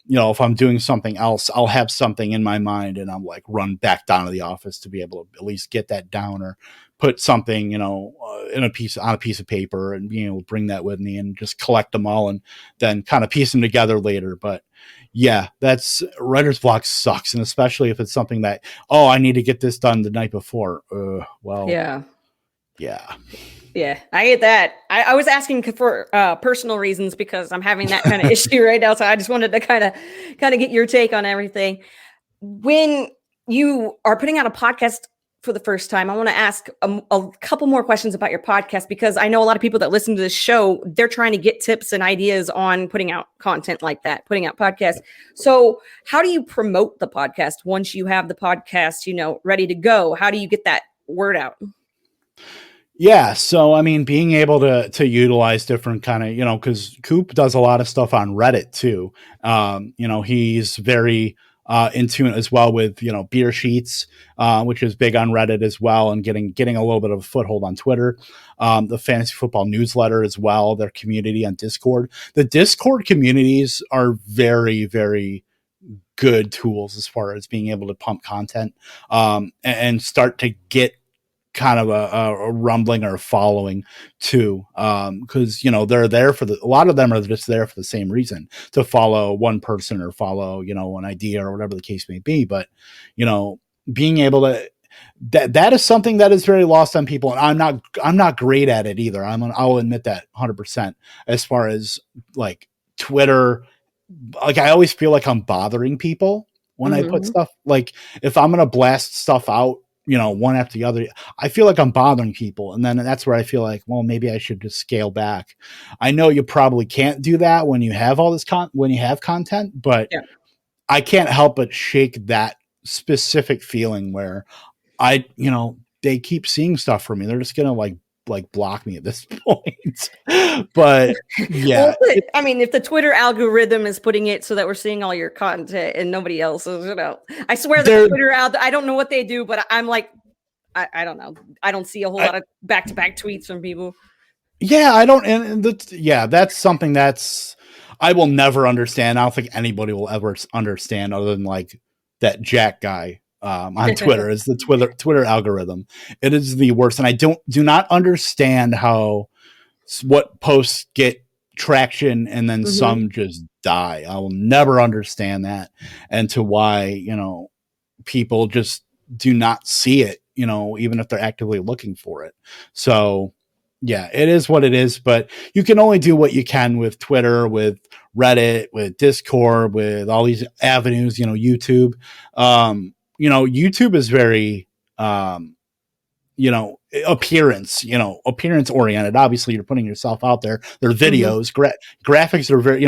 if I'm doing something else, I'll have something in my mind and I'm like run back down to the office to be able to at least get that down or put something, on a piece of paper and being able to bring that with me and just collect them all and then kind of piece them together later. But yeah, that's writer's block sucks. And especially if it's something that, I need to get this done the night before. Yeah. Yeah. Yeah, I get that. I was asking for personal reasons because I'm having that kind of issue right now. So I just wanted to kind of get your take on everything. When you are putting out a podcast for the first time. I want to ask a couple more questions about your podcast, because I know a lot of people that listen to this show, they're trying to get tips and ideas on putting out content like that, putting out podcasts. So how do you promote the podcast once you have the podcast, ready to go? How do you get that word out? Yeah, so I mean, being able to utilize different kind of, because Coop does a lot of stuff on Reddit too. He's very in tune as well with beer sheets, which is big on Reddit as well, and getting a little bit of a foothold on Twitter. The fantasy football newsletter as well, their community on Discord. The Discord communities are very, very good tools as far as being able to pump content and start to get kind of a rumbling or a following too, because they're there for a lot of them are just there for the same reason, to follow one person or follow an idea or whatever the case may be. But being able to that is something that is very lost on people, and I'm not great at it either. I'll admit that 100%. As far as like Twitter, like I always feel like I'm bothering people when I put stuff, like if I'm gonna blast stuff out one after the other, I feel like I'm bothering people. And then that's where I feel like, well, maybe I should just scale back. I know you probably can't do that when you have all this when you have content, but yeah. I can't help but shake that specific feeling where they keep seeing stuff from me. They're just going to like block me at this point. But yeah, well, I mean, if the Twitter algorithm is putting it so that we're seeing all your content and nobody else's, I swear the Twitter I don't know what they do, but I'm like, I don't know. I don't see a whole lot of back-to-back tweets from people. Yeah, I don't. And that's something that's I will never understand. I don't think anybody will ever understand, other than like that Jack guy on Twitter. Is the Twitter algorithm. It is the worst, and I do not understand how what posts get traction and then some just die. I will never understand that, and to why people just do not see it, even if they're actively looking for it. So yeah, it is what it is, but you can only do what you can with Twitter, with Reddit, with Discord, with all these avenues, YouTube. YouTube is very, appearance oriented. Obviously you're putting yourself out there. Their videos, graphics are very,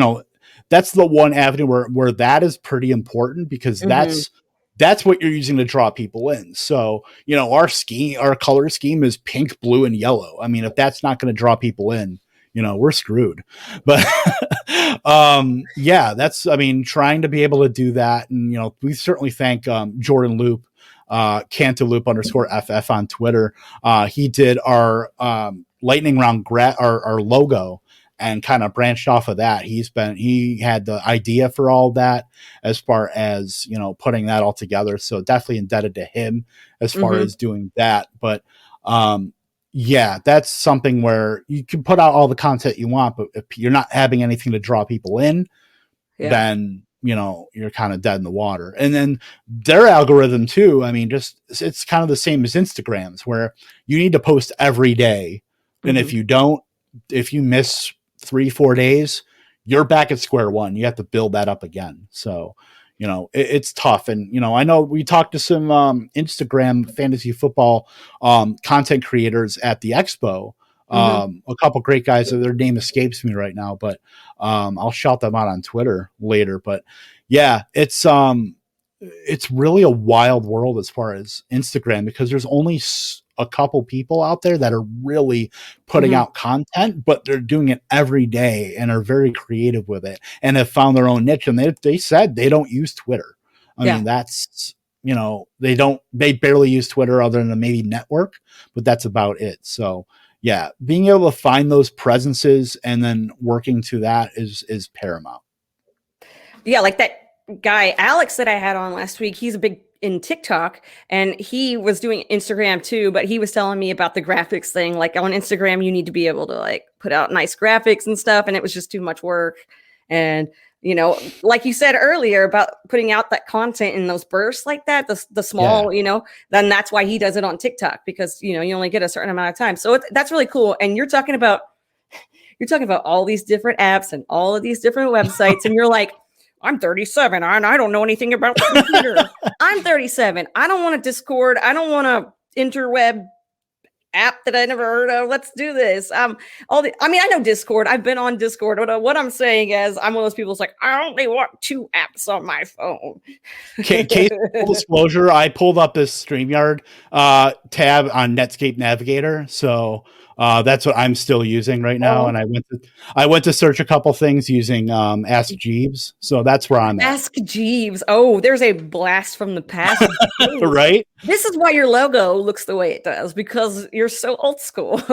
that's the one avenue where that is pretty important, because that's what you're using to draw people in. So, our color scheme is pink, blue, and yellow. I mean, if that's not going to draw people in, we're screwed. But trying to be able to do that. And, we certainly thank Jordan Loop, Cantaloupe _FF on Twitter. He did our lightning round our logo, and kind of branched off of that. He had the idea for all that, as far as, putting that all together. So definitely indebted to him as far as doing that. But that's something where you can put out all the content you want, but if you're not having anything to draw people in, then you're kind of dead in the water. And then their algorithm too, I mean, it's kind of the same as Instagram's, where you need to post every day. And if you miss 3-4 days, you're back at square one. You have to build that up again. So, it's tough. And, I know we talked to some Instagram fantasy football content creators at the expo. A couple great guys. Their name escapes me right now, but I'll shout them out on Twitter later. But yeah, it's really a wild world as far as Instagram, because there's only a couple people out there that are really putting out content, but they're doing it every day and are very creative with it and have found their own niche. And they said they don't use Twitter. I mean, that's, they barely use Twitter other than maybe network, but that's about it. So yeah, being able to find those presences and then working to that is paramount. Yeah. Like that guy, Alex, that I had on last week, he's a big in TikTok, and he was doing Instagram too, but he was telling me about the graphics thing. Like on Instagram, you need to be able to like put out nice graphics and stuff. And it was just too much work. And, like you said earlier about putting out that content in those bursts like that, the small, then that's why he does it on TikTok, because, you only get a certain amount of time. So that's really cool. And you're talking about all these different apps and all of these different websites. And you're like, I'm 37 and I don't know anything about the computer. I'm 37. I don't want a Discord. I don't want a interweb app that I never heard of. Let's do this. I mean, I know Discord. I've been on Discord. What I'm saying is, I'm one of those people who's like, I only want 2 apps on my phone. Case full disclosure, I pulled up this StreamYard tab on Netscape Navigator, so that's what I'm still using right now. And I went to search a couple things using Ask Jeeves, so that's where I'm at. Ask Jeeves. Oh, there's a blast from the past. Right? This is why your logo looks the way it does, because you're so old school.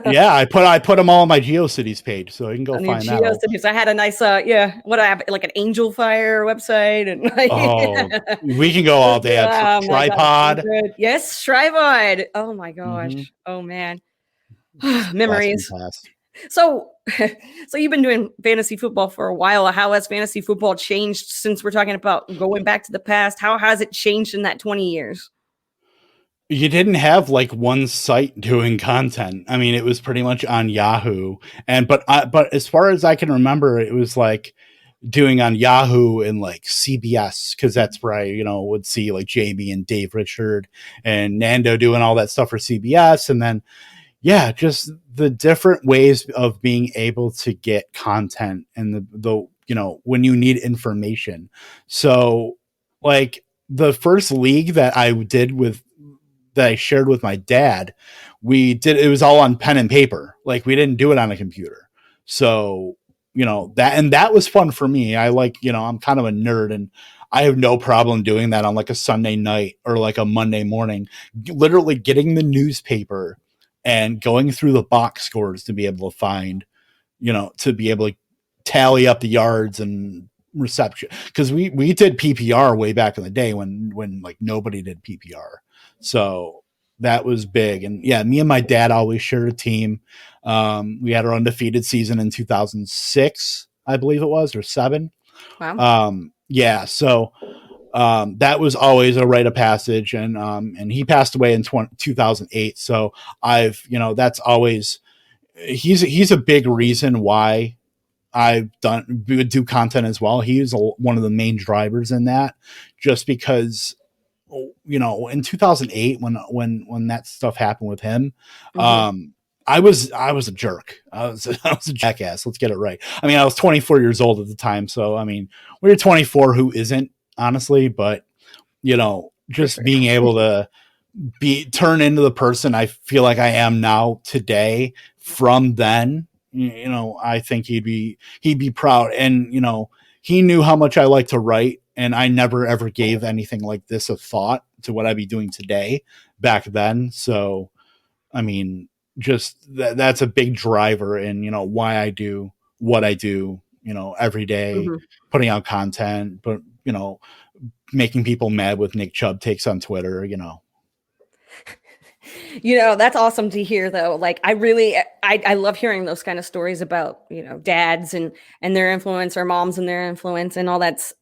Yeah, I put them all on my GeoCities page, so you can go on find that. GeoCities. I had a nice what I have, like an Angel Fire website, and we can go all day. Tripod. Yes, tripod. Oh my gosh. Mm-hmm. Oh man. Memories. So you've been doing fantasy football for a while. How has fantasy football changed since we're talking about going back to the past? How has it changed in that 20 years? You didn't have like one site doing content. I mean, it was pretty much on Yahoo. But as far as I can remember, it was like doing on Yahoo and like CBS, because that's where I, would see like Jamie and Dave Richard and Nando doing all that stuff for CBS. And then, yeah, just the different ways of being able to get content and the when you need information. So like the first league that I did that I shared with my dad, it was all on pen and paper. Like we didn't do it on a computer. So, that was fun for me. I like, I'm kind of a nerd and I have no problem doing that on like a Sunday night or like a Monday morning, literally getting the newspaper and going through the box scores to be able to find, to be able to tally up the yards and reception. Cause we did PPR way back in the day when like nobody did PPR. So that was big. And yeah, me and my dad always shared a team. We had our undefeated season in 2006, I believe it was, or 7. Wow. Yeah. So that was always a rite of passage. And he passed away in 2008. So that's always, he's a big reason why I've would do content as well. He was one of the main drivers in that, just because, in 2008, when that stuff happened with him, mm-hmm. I was a jerk. I was a jackass. Let's get it right. I mean, I was 24 years old at the time. So, I mean, when you're 24, who isn't, honestly, but just being able to turn into the person I feel like I am now today from then, I think he'd be proud. And, he knew how much I like to write, and I never ever gave anything like this a thought to what I'd be doing today back then. So, I mean, just that's a big driver in, why I do what I do, every day, mm-hmm. putting out content, but, making people mad with Nick Chubb takes on Twitter, That's awesome to hear, though. Like, I love hearing those kind of stories about, dads and their influence, or moms and their influence, and all that's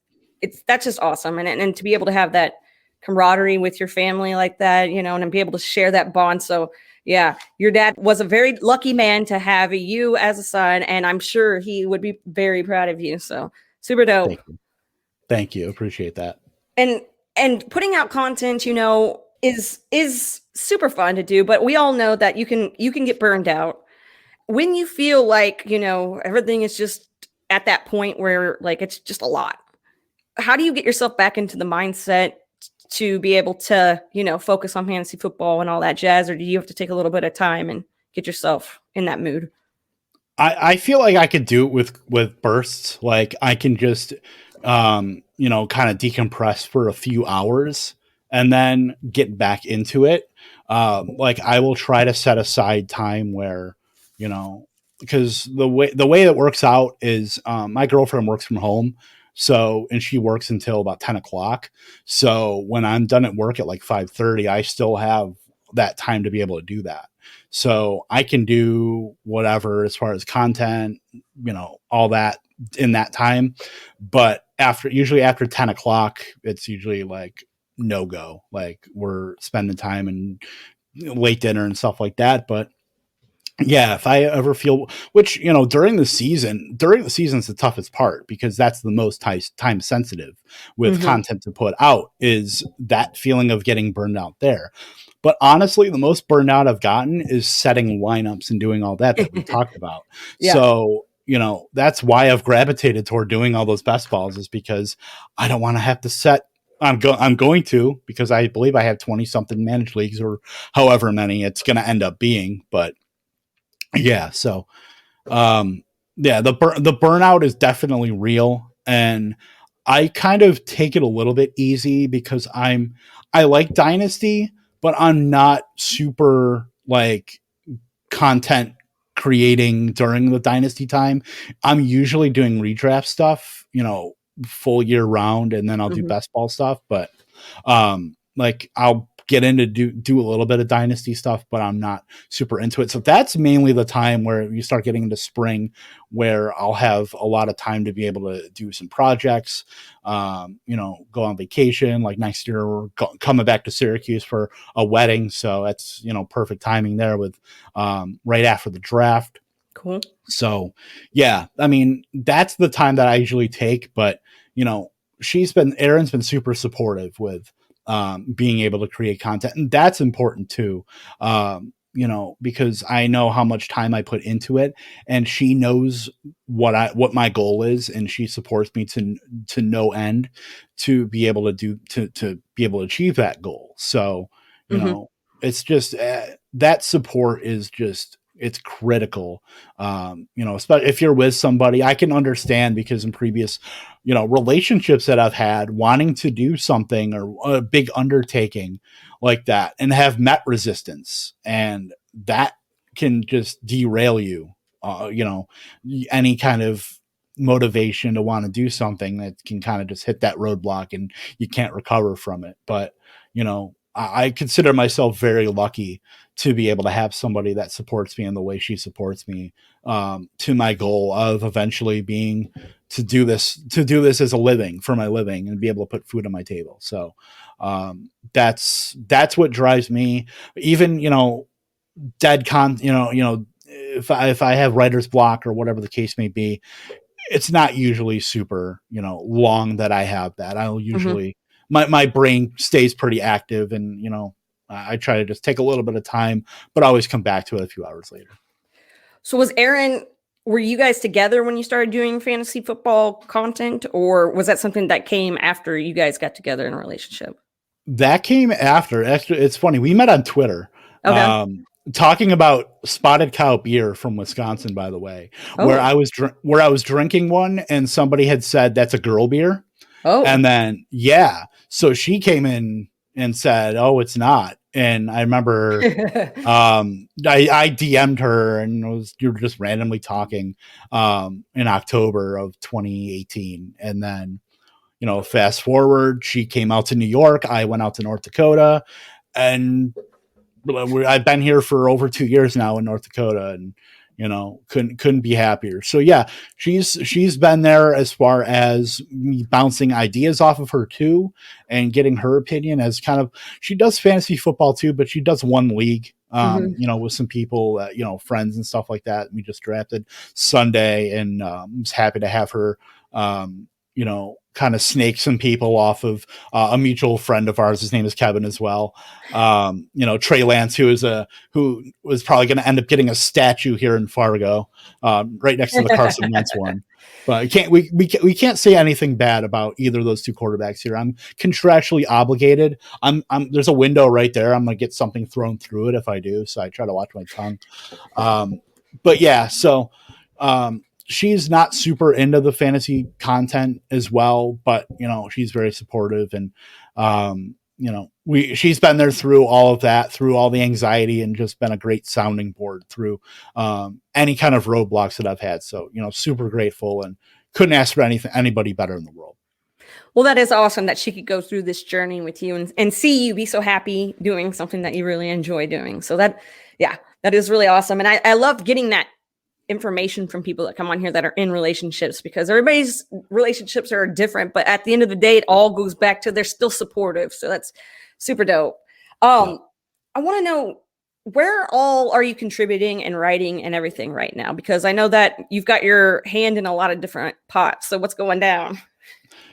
just awesome. And to be able to have that camaraderie with your family like that, and be able to share that bond. So yeah, your dad was a very lucky man to have you as a son, and I'm sure he would be very proud of you. So super dope. Thank you. Appreciate that. And putting out content, is super fun to do, but we all know that you can get burned out when you feel like, everything is just at that point where like it's just a lot. How do you get yourself back into the mindset to be able to, focus on fantasy football and all that jazz? Or do you have to take a little bit of time and get yourself in that mood? I feel like I could do it with bursts. Like I can just, kind of decompress for a few hours and then get back into it. Like I will try to set aside time where, because the way it works out is, my girlfriend works from home. So, and she works until about 10 o'clock. So when I'm done at work at like 5:30, I still have that time to be able to do that. So I can do whatever as far as content, all that in that time. But usually after 10 o'clock, it's usually like no go. Like we're spending time and late dinner and stuff like that. But Yeah, if I ever feel, which, during the season's the toughest part because that's the most time sensitive with Mm-hmm. content to put out, is that feeling of getting burned out there. But honestly, the most burnout I've gotten is setting lineups and doing all that we talked about. Yeah. So, that's why I've gravitated toward doing all those best balls, is because I don't want to have to set. I'm going to, because I believe I have 20 something managed leagues, or however many it's going to end up being. But yeah, so um the burnout is definitely real, and I kind of take it a little bit easy because I like Dynasty, but I'm not super like content creating during the Dynasty time. I'm usually doing redraft stuff, full year round, and then I'll do Mm-hmm. best ball stuff. But like I'll get into do a little bit of Dynasty stuff, but I'm not super into it. So that's mainly the time where you start getting into spring, where I'll have a lot of time to be able to do some projects, go on vacation. Like next year, we're coming back to Syracuse for a wedding, so that's perfect timing there with right after the draft. Cool. So, yeah, I mean, that's the time that I usually take. But, Erin's been super supportive with being able to create content. And that's important too, because I know how much time I put into it, and she knows what my goal is. And she supports me to no end to be able to be able to achieve that goal. So, Mm-hmm. it's just that support is just, it's critical. Especially if you're with somebody, I can understand, because in previous, relationships that I've had, wanting to do something or a big undertaking like that and have met resistance, and that can just derail you. Any kind of motivation to want to do something, that can kind of just hit that roadblock and you can't recover from it. But, I consider myself very lucky to be able to have somebody that supports me in the way she supports me, to my goal of eventually being to do this as a living, for my living, and be able to put food on my table. So that's what drives me. Even dead con if I have writer's block or whatever the case may be, it's not usually super long that I have that. I'll Mm-hmm. usually, my brain stays pretty active, and I try to just take a little bit of time, but always come back to it a few hours later. So were you guys together when you started doing fantasy football content, or was that something that came after you guys got together in a relationship? That came after. Actually, it's funny. We met on Twitter, Okay. talking about Spotted Cow beer from Wisconsin, by the way, where Oh. I was drinking one, and somebody had said that's a girl beer. Oh. And then, yeah, so she came in and said, "Oh, it's not." And I remember, I DM'd her, and you were just randomly talking, in October of 2018. And then, fast forward, she came out to New York. I went out to North Dakota, and I've been here for over 2 years now in North Dakota, and couldn't be happier. So yeah, she's been there as far as me bouncing ideas off of her too, and getting her opinion, as kind of, she does fantasy football too, but she does one league, Mm-hmm. with some people, friends and stuff like that. We just drafted Sunday, and was happy to have her, kind of snake some people off of a mutual friend of ours. His name is Kevin as well. Trey Lance, who was probably going to end up getting a statue here in Fargo, right next to the Carson Wentz one. But we can't say anything bad about either of those two quarterbacks here. I'm contractually obligated. There's a window right there. I'm gonna get something thrown through it if I do. So I try to watch my tongue. But yeah, so she's not super into the fantasy content as well, but she's very supportive, and she's been there through all of that, through all the anxiety, and just been a great sounding board through any kind of roadblocks that I've had. So super grateful, and couldn't ask for anybody better in the world. Well, that is awesome that she could go through this journey with you and see you be so happy doing something that you really enjoy doing. So that is really awesome. And I love getting that information from people that come on here that are in relationships, because everybody's relationships are different, but at the end of the day, it all goes back to they're still supportive. So that's super dope. I want to know, where all are you contributing and writing and everything right now? Because I know that you've got your hand in a lot of different pots. So what's going down?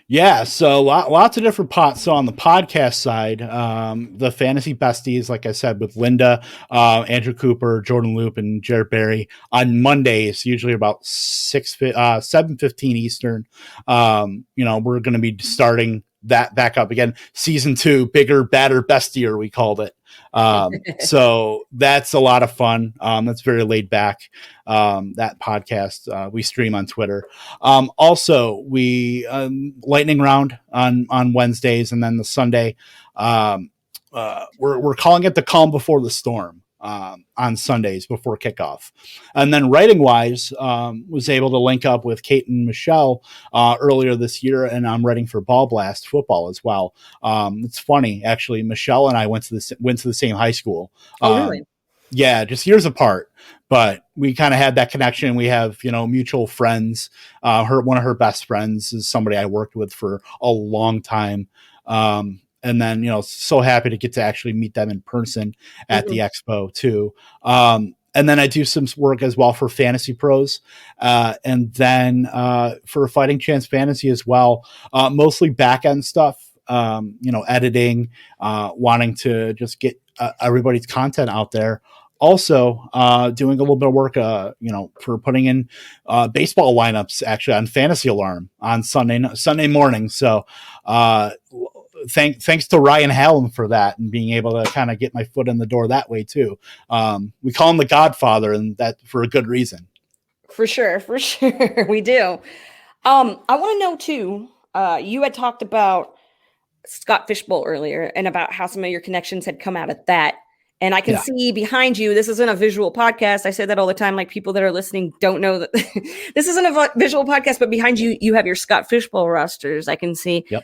Yeah, so lots of different pots. So on the podcast side, the Fantasy Besties, like I said, with Linda, Andrew Cooper, Jordan Loop, and Jared Berry on Mondays, usually about 7:15 Eastern. We're going to be starting that back up again. Season 2, bigger, badder, bestier, we called it. So that's a lot of fun. That's very laid back. That podcast we stream on Twitter. Also, we lightning round on Wednesdays, and then the Sunday. We're calling it the calm before the storm on Sundays before kickoff. And then writing wise, was able to link up with Kate and Michelle earlier this year, and I'm writing for Ball Blast football as well. It's funny, actually. Michelle and I went to the same high school. Oh, really? Yeah, just years apart, but we kind of had that connection. We have, mutual friends. One of her best friends is somebody I worked with for a long time. And then, so happy to get to actually meet them in person at the expo too. And then I do some work as well for Fantasy Pros, and then for Fighting Chance Fantasy as well, mostly back end stuff. Editing, wanting to just get everybody's content out there. Also, doing a little bit of work, for putting in baseball lineups actually on Fantasy Alarm on Sunday morning. So, thanks to Ryan Hallam for that and being able to kind of get my foot in the door that way too. We call him the Godfather, and that for a good reason. For sure, we do. I want to know too. You had talked about Scott Fishbowl earlier and about how some of your connections had come out of that. And I can see behind you, this isn't a visual podcast. I say that all the time. Like, people that are listening don't know that this isn't a visual podcast, but behind you, you have your Scott Fishbowl rosters. I can see. Yep.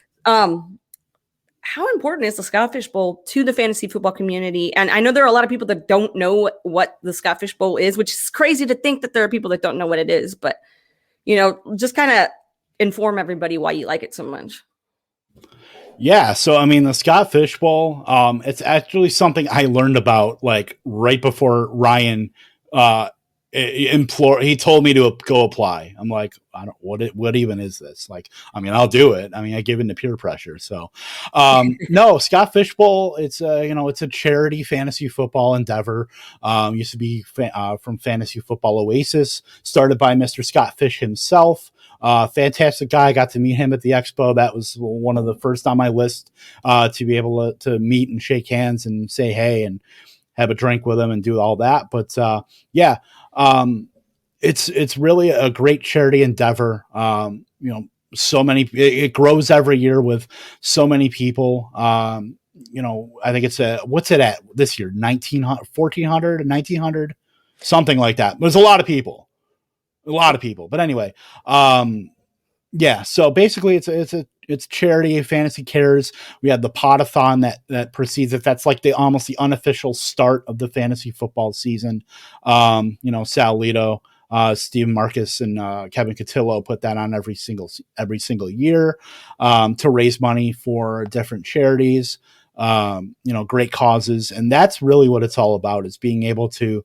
How important is the Scott Fishbowl to the fantasy football community? And I know there are a lot of people that don't know what the Scott Fishbowl is, which is crazy to think that there are people that don't know what it is, but just kind of inform everybody why you like it so much. Yeah, so I mean, the Scott Fishbowl, it's actually something I learned about like right before Ryan he told me to go apply. I'm like, I don't, what even is this? Like, I mean, I'll do it. I mean, I give in to peer pressure. So, no, Scott Fishbowl, it's a charity fantasy football endeavor. Used to be from Fantasy Football Oasis, started by Mr. Scott Fish himself. Fantastic guy. I got to meet him at the expo. That was one of the first on my list, to be able to meet and shake hands and say hey and have a drink with him and do all that. But, it's really a great charity endeavor. So many, it grows every year with so many people. I think it's what's it at this year? 1,900, 1,400, 1,900, something like that. There's a lot of people, but anyway, so basically it's charity, Fantasy Cares. We have the Podathon that precedes it. That's like almost the unofficial start of the fantasy football season. Sal Lito, Steve Marcus, and Kevin Cotillo put that on every single year to raise money for different charities. Great causes, and that's really what it's all about, is being able to,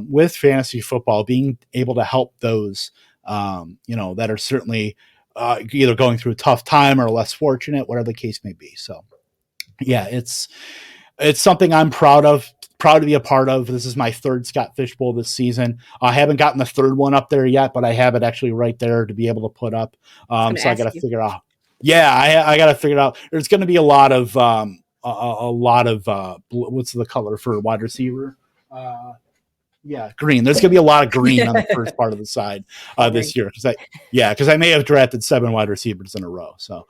with fantasy football, being able to help those, that are certainly either going through a tough time or less fortunate, whatever the case may be. So yeah, it's something I'm proud to be a part of. This is my third Scott Fishbowl this season. I haven't gotten the third one up there yet, but I have it actually right there to be able to put up. So I got to figure out. Yeah, I got to figure it out. There's going to be a lot of what's the color for wide receiver? Green. There's going to be a lot of green on the first part of the side this year because I may have drafted 7 wide receivers in a row. So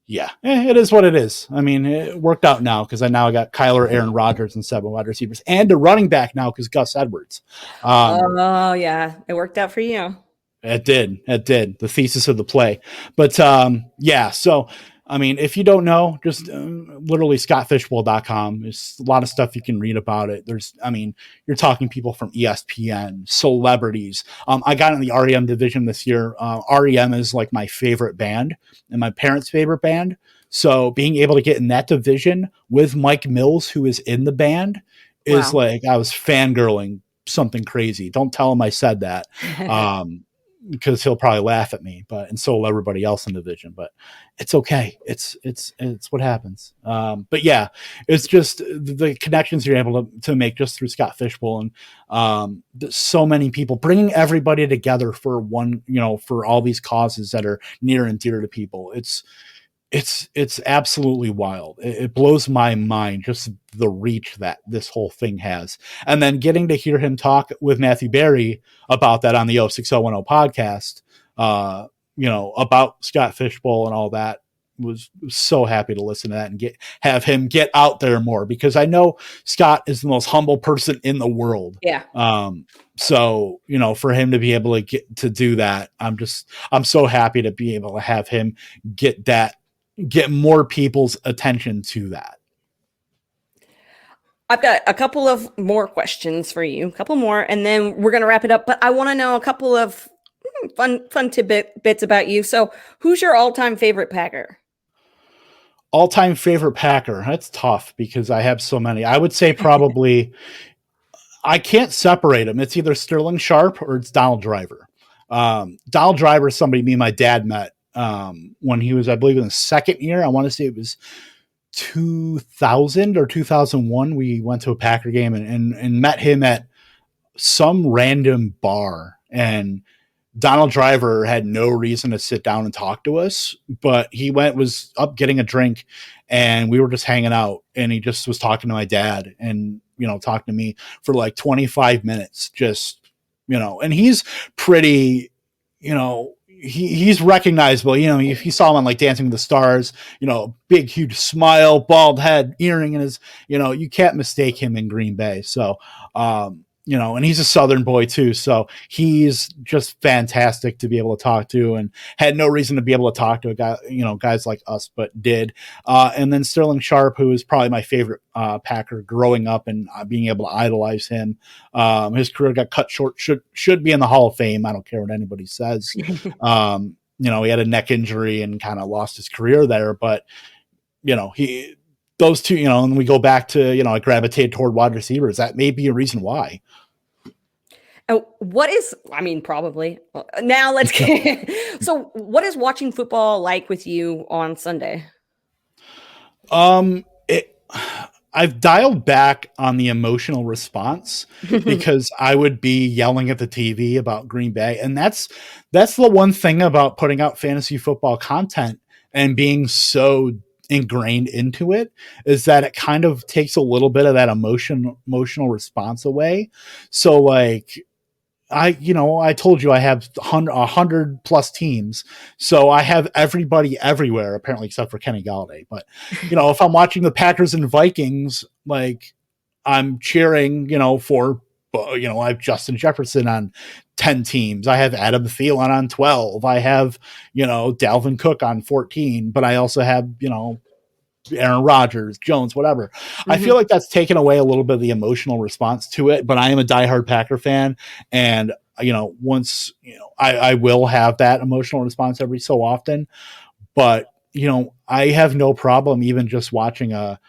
it is what it is. I mean, it worked out now because I got Kyler, Aaron Rodgers, and 7 wide receivers, and a running back now because Gus Edwards. It worked out for you. It did. The thesis of the play. But so I mean, if you don't know, just literally scottfishbowl.com. There's a lot of stuff you can read about it. You're talking people from ESPN, celebrities. I got in the REM division this year. REM is like my favorite band and my parents' favorite band. So being able to get in that division with Mike Mills, who is in the band, is Wow. like I was fangirling something crazy. Don't tell him I said that. Because he'll probably laugh at me, and so will everybody else in the division. But it's okay. It's what happens. But yeah, it's just the connections you're able to make just through Scott Fishbowl, and so many people bringing everybody together for one, for all these causes that are near and dear to people. It's absolutely wild. It blows my mind just the reach that this whole thing has. And then getting to hear him talk with Matthew Berry about that on the 06010 podcast, about Scott Fishbowl and all that, was so happy to listen to that and have him get out there more, because I know Scott is the most humble person in the world. Yeah. So, for him to be able to get to do that, I'm so happy to be able to have him get more people's attention to that. I've got a couple of more questions for you, a couple more, and then we're going to wrap it up. But I want to know a couple of fun tidbits about you. So who's your all-time favorite Packer? All-time favorite Packer? That's tough because I have so many. I would say probably I can't separate them. It's either Sterling Sharp or it's Donald Driver. Donald Driver is somebody me and my dad met when he was, I believe, in the second year. I want to say it was 2000 or 2001. We went to a Packer game and met him at some random bar, and Donald Driver had no reason to sit down and talk to us, but he was up getting a drink, and we were just hanging out, and he just was talking to my dad and, talking to me for like 25 minutes, just, and he's pretty, he's recognizable. If you saw him on like Dancing with the Stars, big, huge smile, bald head, earring in his, you can't mistake him in Green Bay. So, and he's a Southern boy too. So he's just fantastic to be able to talk to, and had no reason to be able to talk to a guy, guys like us, but did. And then Sterling Sharp, who is probably my favorite Packer growing up, and being able to idolize him. His career got cut short, should be in the Hall of Fame. I don't care what anybody says. He had a neck injury and kind of lost his career there, but those two, and we go back to, I gravitate toward wide receivers. That may be a reason why. Probably. Now let's get, so what is watching football like with you on Sunday? I've dialed back on the emotional response because I would be yelling at the TV about Green Bay. And that's the one thing about putting out fantasy football content and being so ingrained into it, is that it kind of takes a little bit of that emotional response away. So like, I told you I have 100 plus teams. So I have everybody everywhere, apparently, except for Kenny Galladay. But, if I'm watching the Packers and Vikings, like I'm cheering, for, I have Justin Jefferson on 10 teams. I have Adam Thielen on 12. I have, Dalvin Cook on 14, but I also have, Aaron Rodgers, Jones, whatever. Mm-hmm. I feel like that's taken away a little bit of the emotional response to it, but I am a diehard Packer fan. And, once, I will have that emotional response every so often, but, I have no problem even just watching a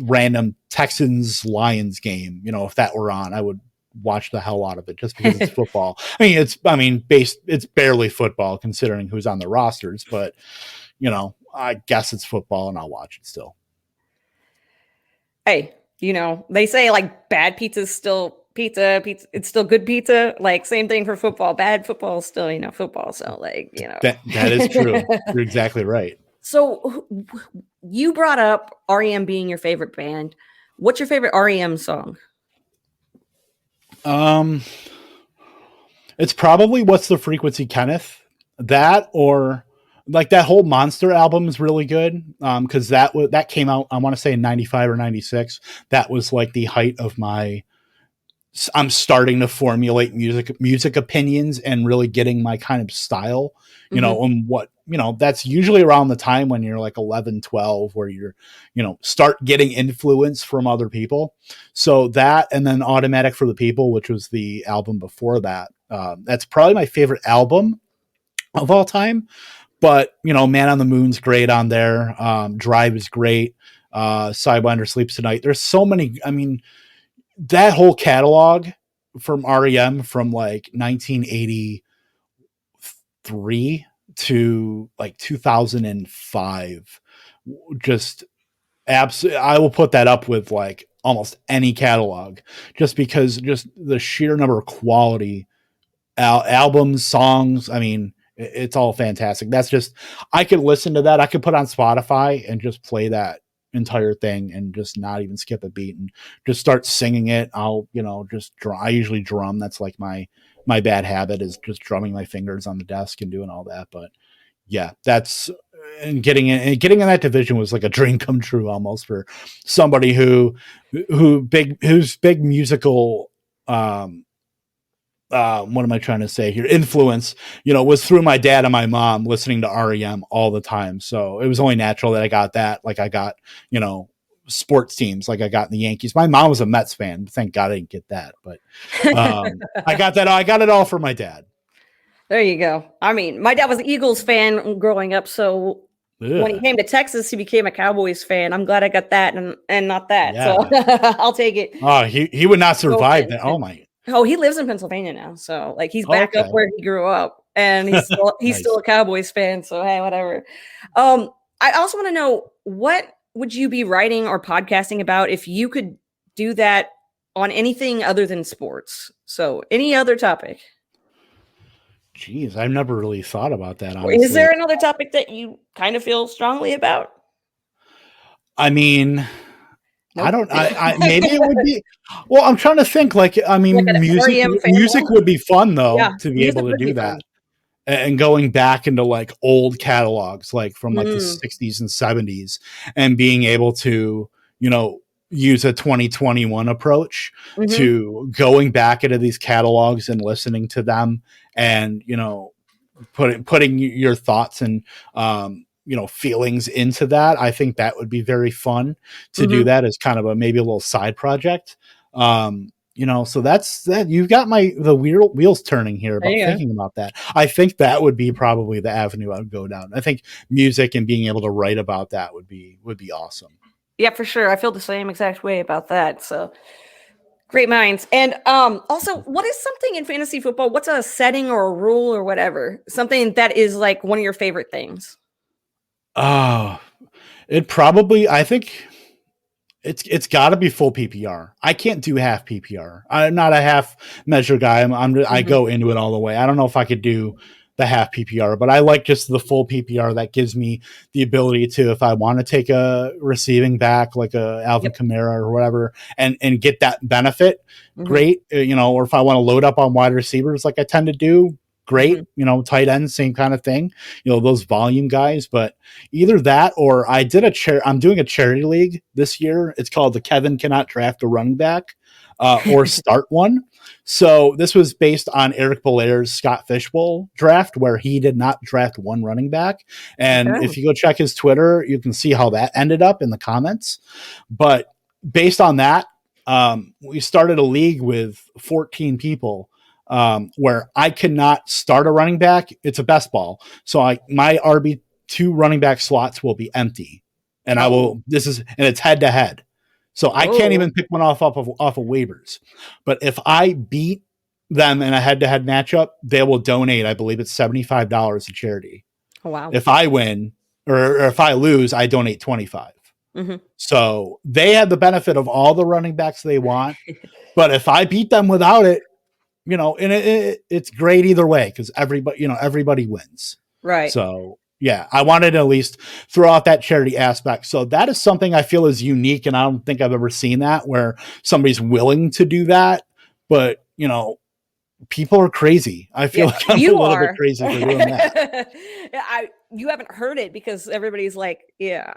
random Texans Lions game. If that were on, I would watch the hell out of it just because it's football. It's barely football considering who's on the rosters, but, I guess it's football and I'll watch it still. Hey, they say like bad pizza is still pizza. It's still good pizza. Like same thing for football. Bad football is still, football. So like, That is true. You're exactly right. So you brought up REM being your favorite band. What's your favorite REM song? It's probably What's the Frequency, Kenneth? That, or like that whole Monster album is really good. Cause that came out, I want to say in 95 or 96. That was like the height of I'm starting to formulate music opinions and really getting my kind of style, on what, that's usually around the time when you're like 11, 12, where you're, start getting influence from other people. So that, and then Automatic for the People, which was the album before that. That's probably my favorite album of all time. But, Man on the Moon's great on there. Drive is great. Sidewinder Sleeps Tonight. There's so many, that whole catalog from REM from like 1983 to like 2005, just absolutely, I will put that up with like almost any catalog, just because just the sheer number of quality albums, songs. I mean, it's all fantastic. That's just, I could listen to that. I could put on Spotify and just play that entire thing and just not even skip a beat and just start singing it. I'll, just I usually drum. That's like my bad habit, is just drumming my fingers on the desk and doing all that. But yeah, that's, and getting in that division was like a dream come true almost for somebody who's big musical, what am I trying to say here? Influence, was through my dad and my mom listening to REM all the time. So it was only natural that I got that. Like I got, sports teams, like I got in the Yankees. My mom was a Mets fan. Thank God I didn't get that. But I got that. I got it all from my dad. There you go. I mean, my dad was an Eagles fan growing up. So when he came to Texas, he became a Cowboys fan. I'm glad I got that and not that. Yeah. So I'll take it. Oh, he would not survive that. Oh my. Oh, he lives in Pennsylvania now, so like he's back up where he grew up, and he's still nice. Still a Cowboys fan. So hey, whatever. I also want to know, what would you be writing or podcasting about if you could do that on anything other than sports? So any other topic? Jeez, I've never really thought about that. Honestly. Is there another topic that you kind of feel strongly about? I mean, nope. I maybe it would be. Well, I'm trying to think. Like, I mean, like music would be fun though, to be able to do that. And going back into like old catalogs, like from like the 60s and 70s, and being able to, use a 2021 approach to going back into these catalogs and listening to them, and putting your thoughts and feelings into that. I think that would be very fun to do that as kind of maybe a little side project. So that's that. You've got the wheels turning here about thinking about that. I think that would be probably the avenue I would go down. I think music and being able to write about that would be awesome. Yeah, for sure. I feel the same exact way about that. So great minds. And also, what is something in fantasy football? What's a setting or a rule or whatever? Something that is like one of your favorite things? It probably, I think it's got to be full PPR. I can't do half PPR. I'm not a half measure guy. I go into it all the way. I don't know if I could do the half PPR, but I like just the full PPR. That gives me the ability to, if I want to take a receiving back like a Alvin Kamara or whatever, and get that benefit, great. Or if I want to load up on wide receivers like I tend to do, great. Tight ends, same kind of thing, those volume guys. But either that, or I'm doing a charity league this year. It's called the Kevin Cannot Draft a Running Back or Start One. So this was based on Eric Belair's Scott Fishbowl draft, where he did not draft one running back. And if you go check his Twitter, you can see how that ended up in the comments. But based on that, we started a league with 14 people, where I cannot start a running back. It's a best ball. So my RB2 running back slots will be empty, and it's head to head. So I can't even pick one off of waivers. But if I beat them in a head to head matchup, they will donate, I believe it's $75 to charity. Oh, wow. If I win or if I lose, I donate $25. So they have the benefit of all the running backs they want. But if I beat them without it, and it's great either way, because everybody wins. Right. So yeah, I wanted to at least throw out that charity aspect. So that is something I feel is unique, and I don't think I've ever seen that, where somebody's willing to do that. But people are crazy. I feel like I'm a little bit crazy for doing that. You haven't heard it because everybody's like, yeah.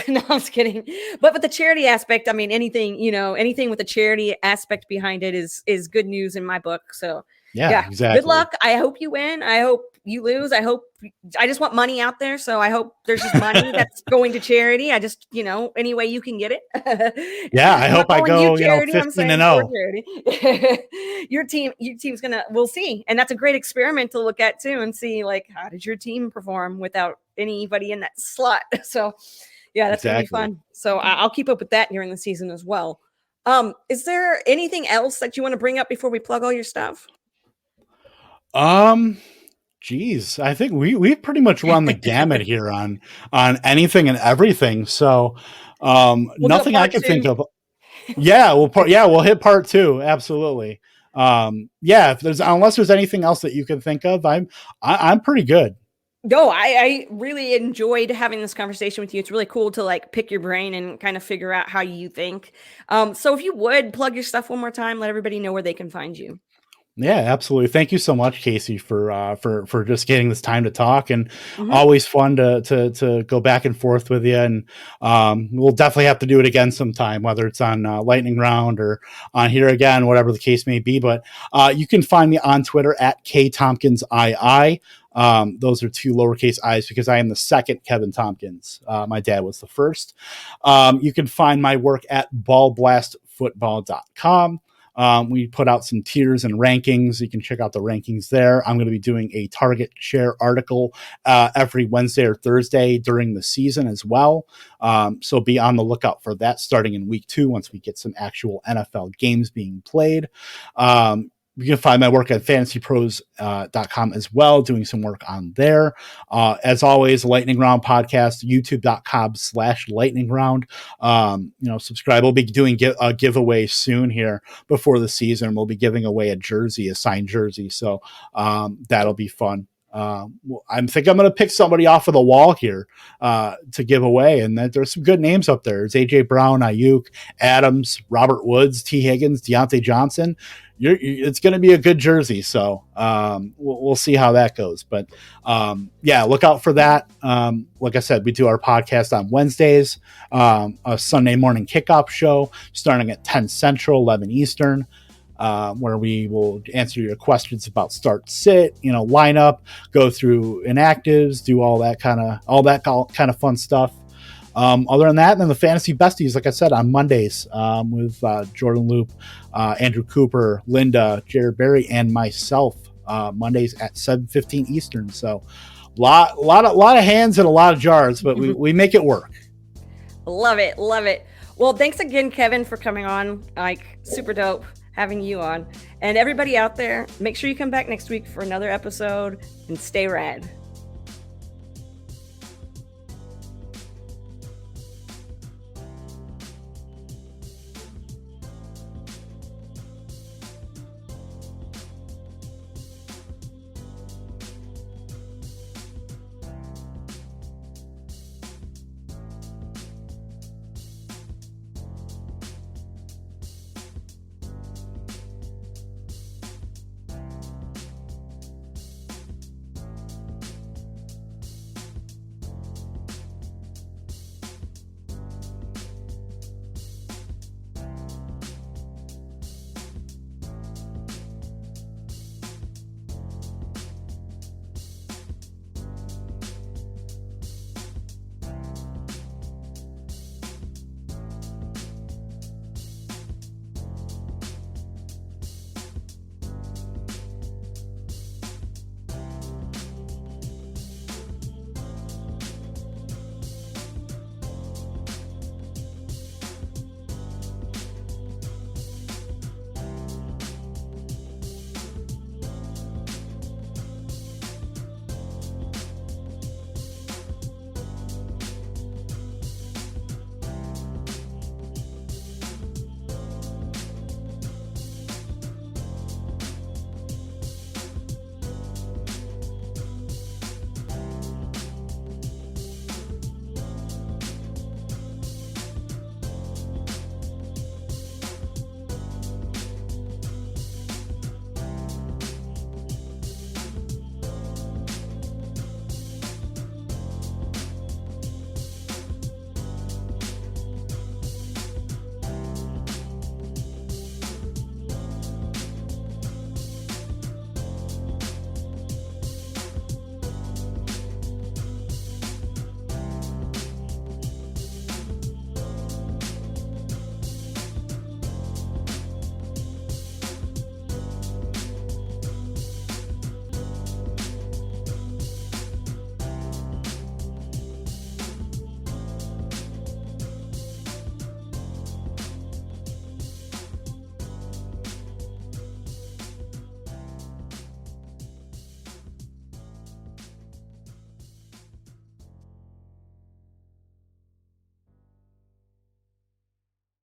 No, I'm just kidding. But with the charity aspect, I mean, anything with the charity aspect behind it is good news in my book. So yeah, exactly. Good luck. I hope you win. I hope you lose. I just want money out there. So I hope there's just money that's going to charity. I just, any way you can get it. Yeah. I hope I go, 15-0. Your team's we'll see. And that's a great experiment to look at too, and see like, how did your team perform without anybody in that slot? So yeah, that's going to be fun. So I'll keep up with that during the season as well. Is there anything else that you want to bring up before we plug all your stuff? Geez, I think we pretty much run the gamut here on anything and everything. So, We'll do a nothing I part can think 2. of. Yeah, we'll hit part 2. Absolutely. Yeah, if there's unless there's anything else that you can think of, I'm pretty good. No, I really enjoyed having this conversation with you. It's really cool to like pick your brain and kind of figure out how you think. So if you would plug your stuff one more time, let everybody know where they can find you. Yeah, absolutely. Thank you so much, Casey, for just getting this time to talk, and Mhm. always fun to go back and forth with you. And we'll definitely have to do it again sometime, whether it's on Lightning Round or on here again, whatever the case may be. But you can find me on Twitter at KTompkinsII. Those are 2 lowercase i's because I am the second Kevin Tompkins. My dad was the first. You can find my work at ballblastfootball.com. We put out some tiers and rankings. You can check out the rankings there. I'm going to be doing a target share article every Wednesday or Thursday during the season as well. So be on the lookout for that starting in week 2 once we get some actual NFL games being played. You can find my work at fantasypros.com as well, doing some work on there. As always, Lightning Round Podcast, youtube.com/lightning round. Subscribe. We'll be doing a giveaway soon here before the season. We'll be giving away a signed jersey. So that'll be fun. I think I'm going to pick somebody off of the wall here to give away. And there's some good names up there. There's A.J. Brown, Ayuk, Adams, Robert Woods, T. Higgins, Deontay Johnson. It's going to be a good jersey. So we'll see how that goes. But look out for that. Like I said, we do our podcast on Wednesdays, a Sunday morning kickoff show starting at 10 Central, 11 Eastern. Where we will answer your questions about start, sit, lineup, go through inactives, do all that kind of fun stuff. Other than that, then the Fantasy Besties, like I said, on Mondays with Jordan Loop, Andrew Cooper, Linda, Jared Berry, and myself. Mondays at 7:15 Eastern. So, lot of hands and a lot of jars, but we make it work. Love it. Well, thanks again, Kevin, for coming on. Like, super dope having you on. And everybody out there, make sure you come back next week for another episode and stay rad.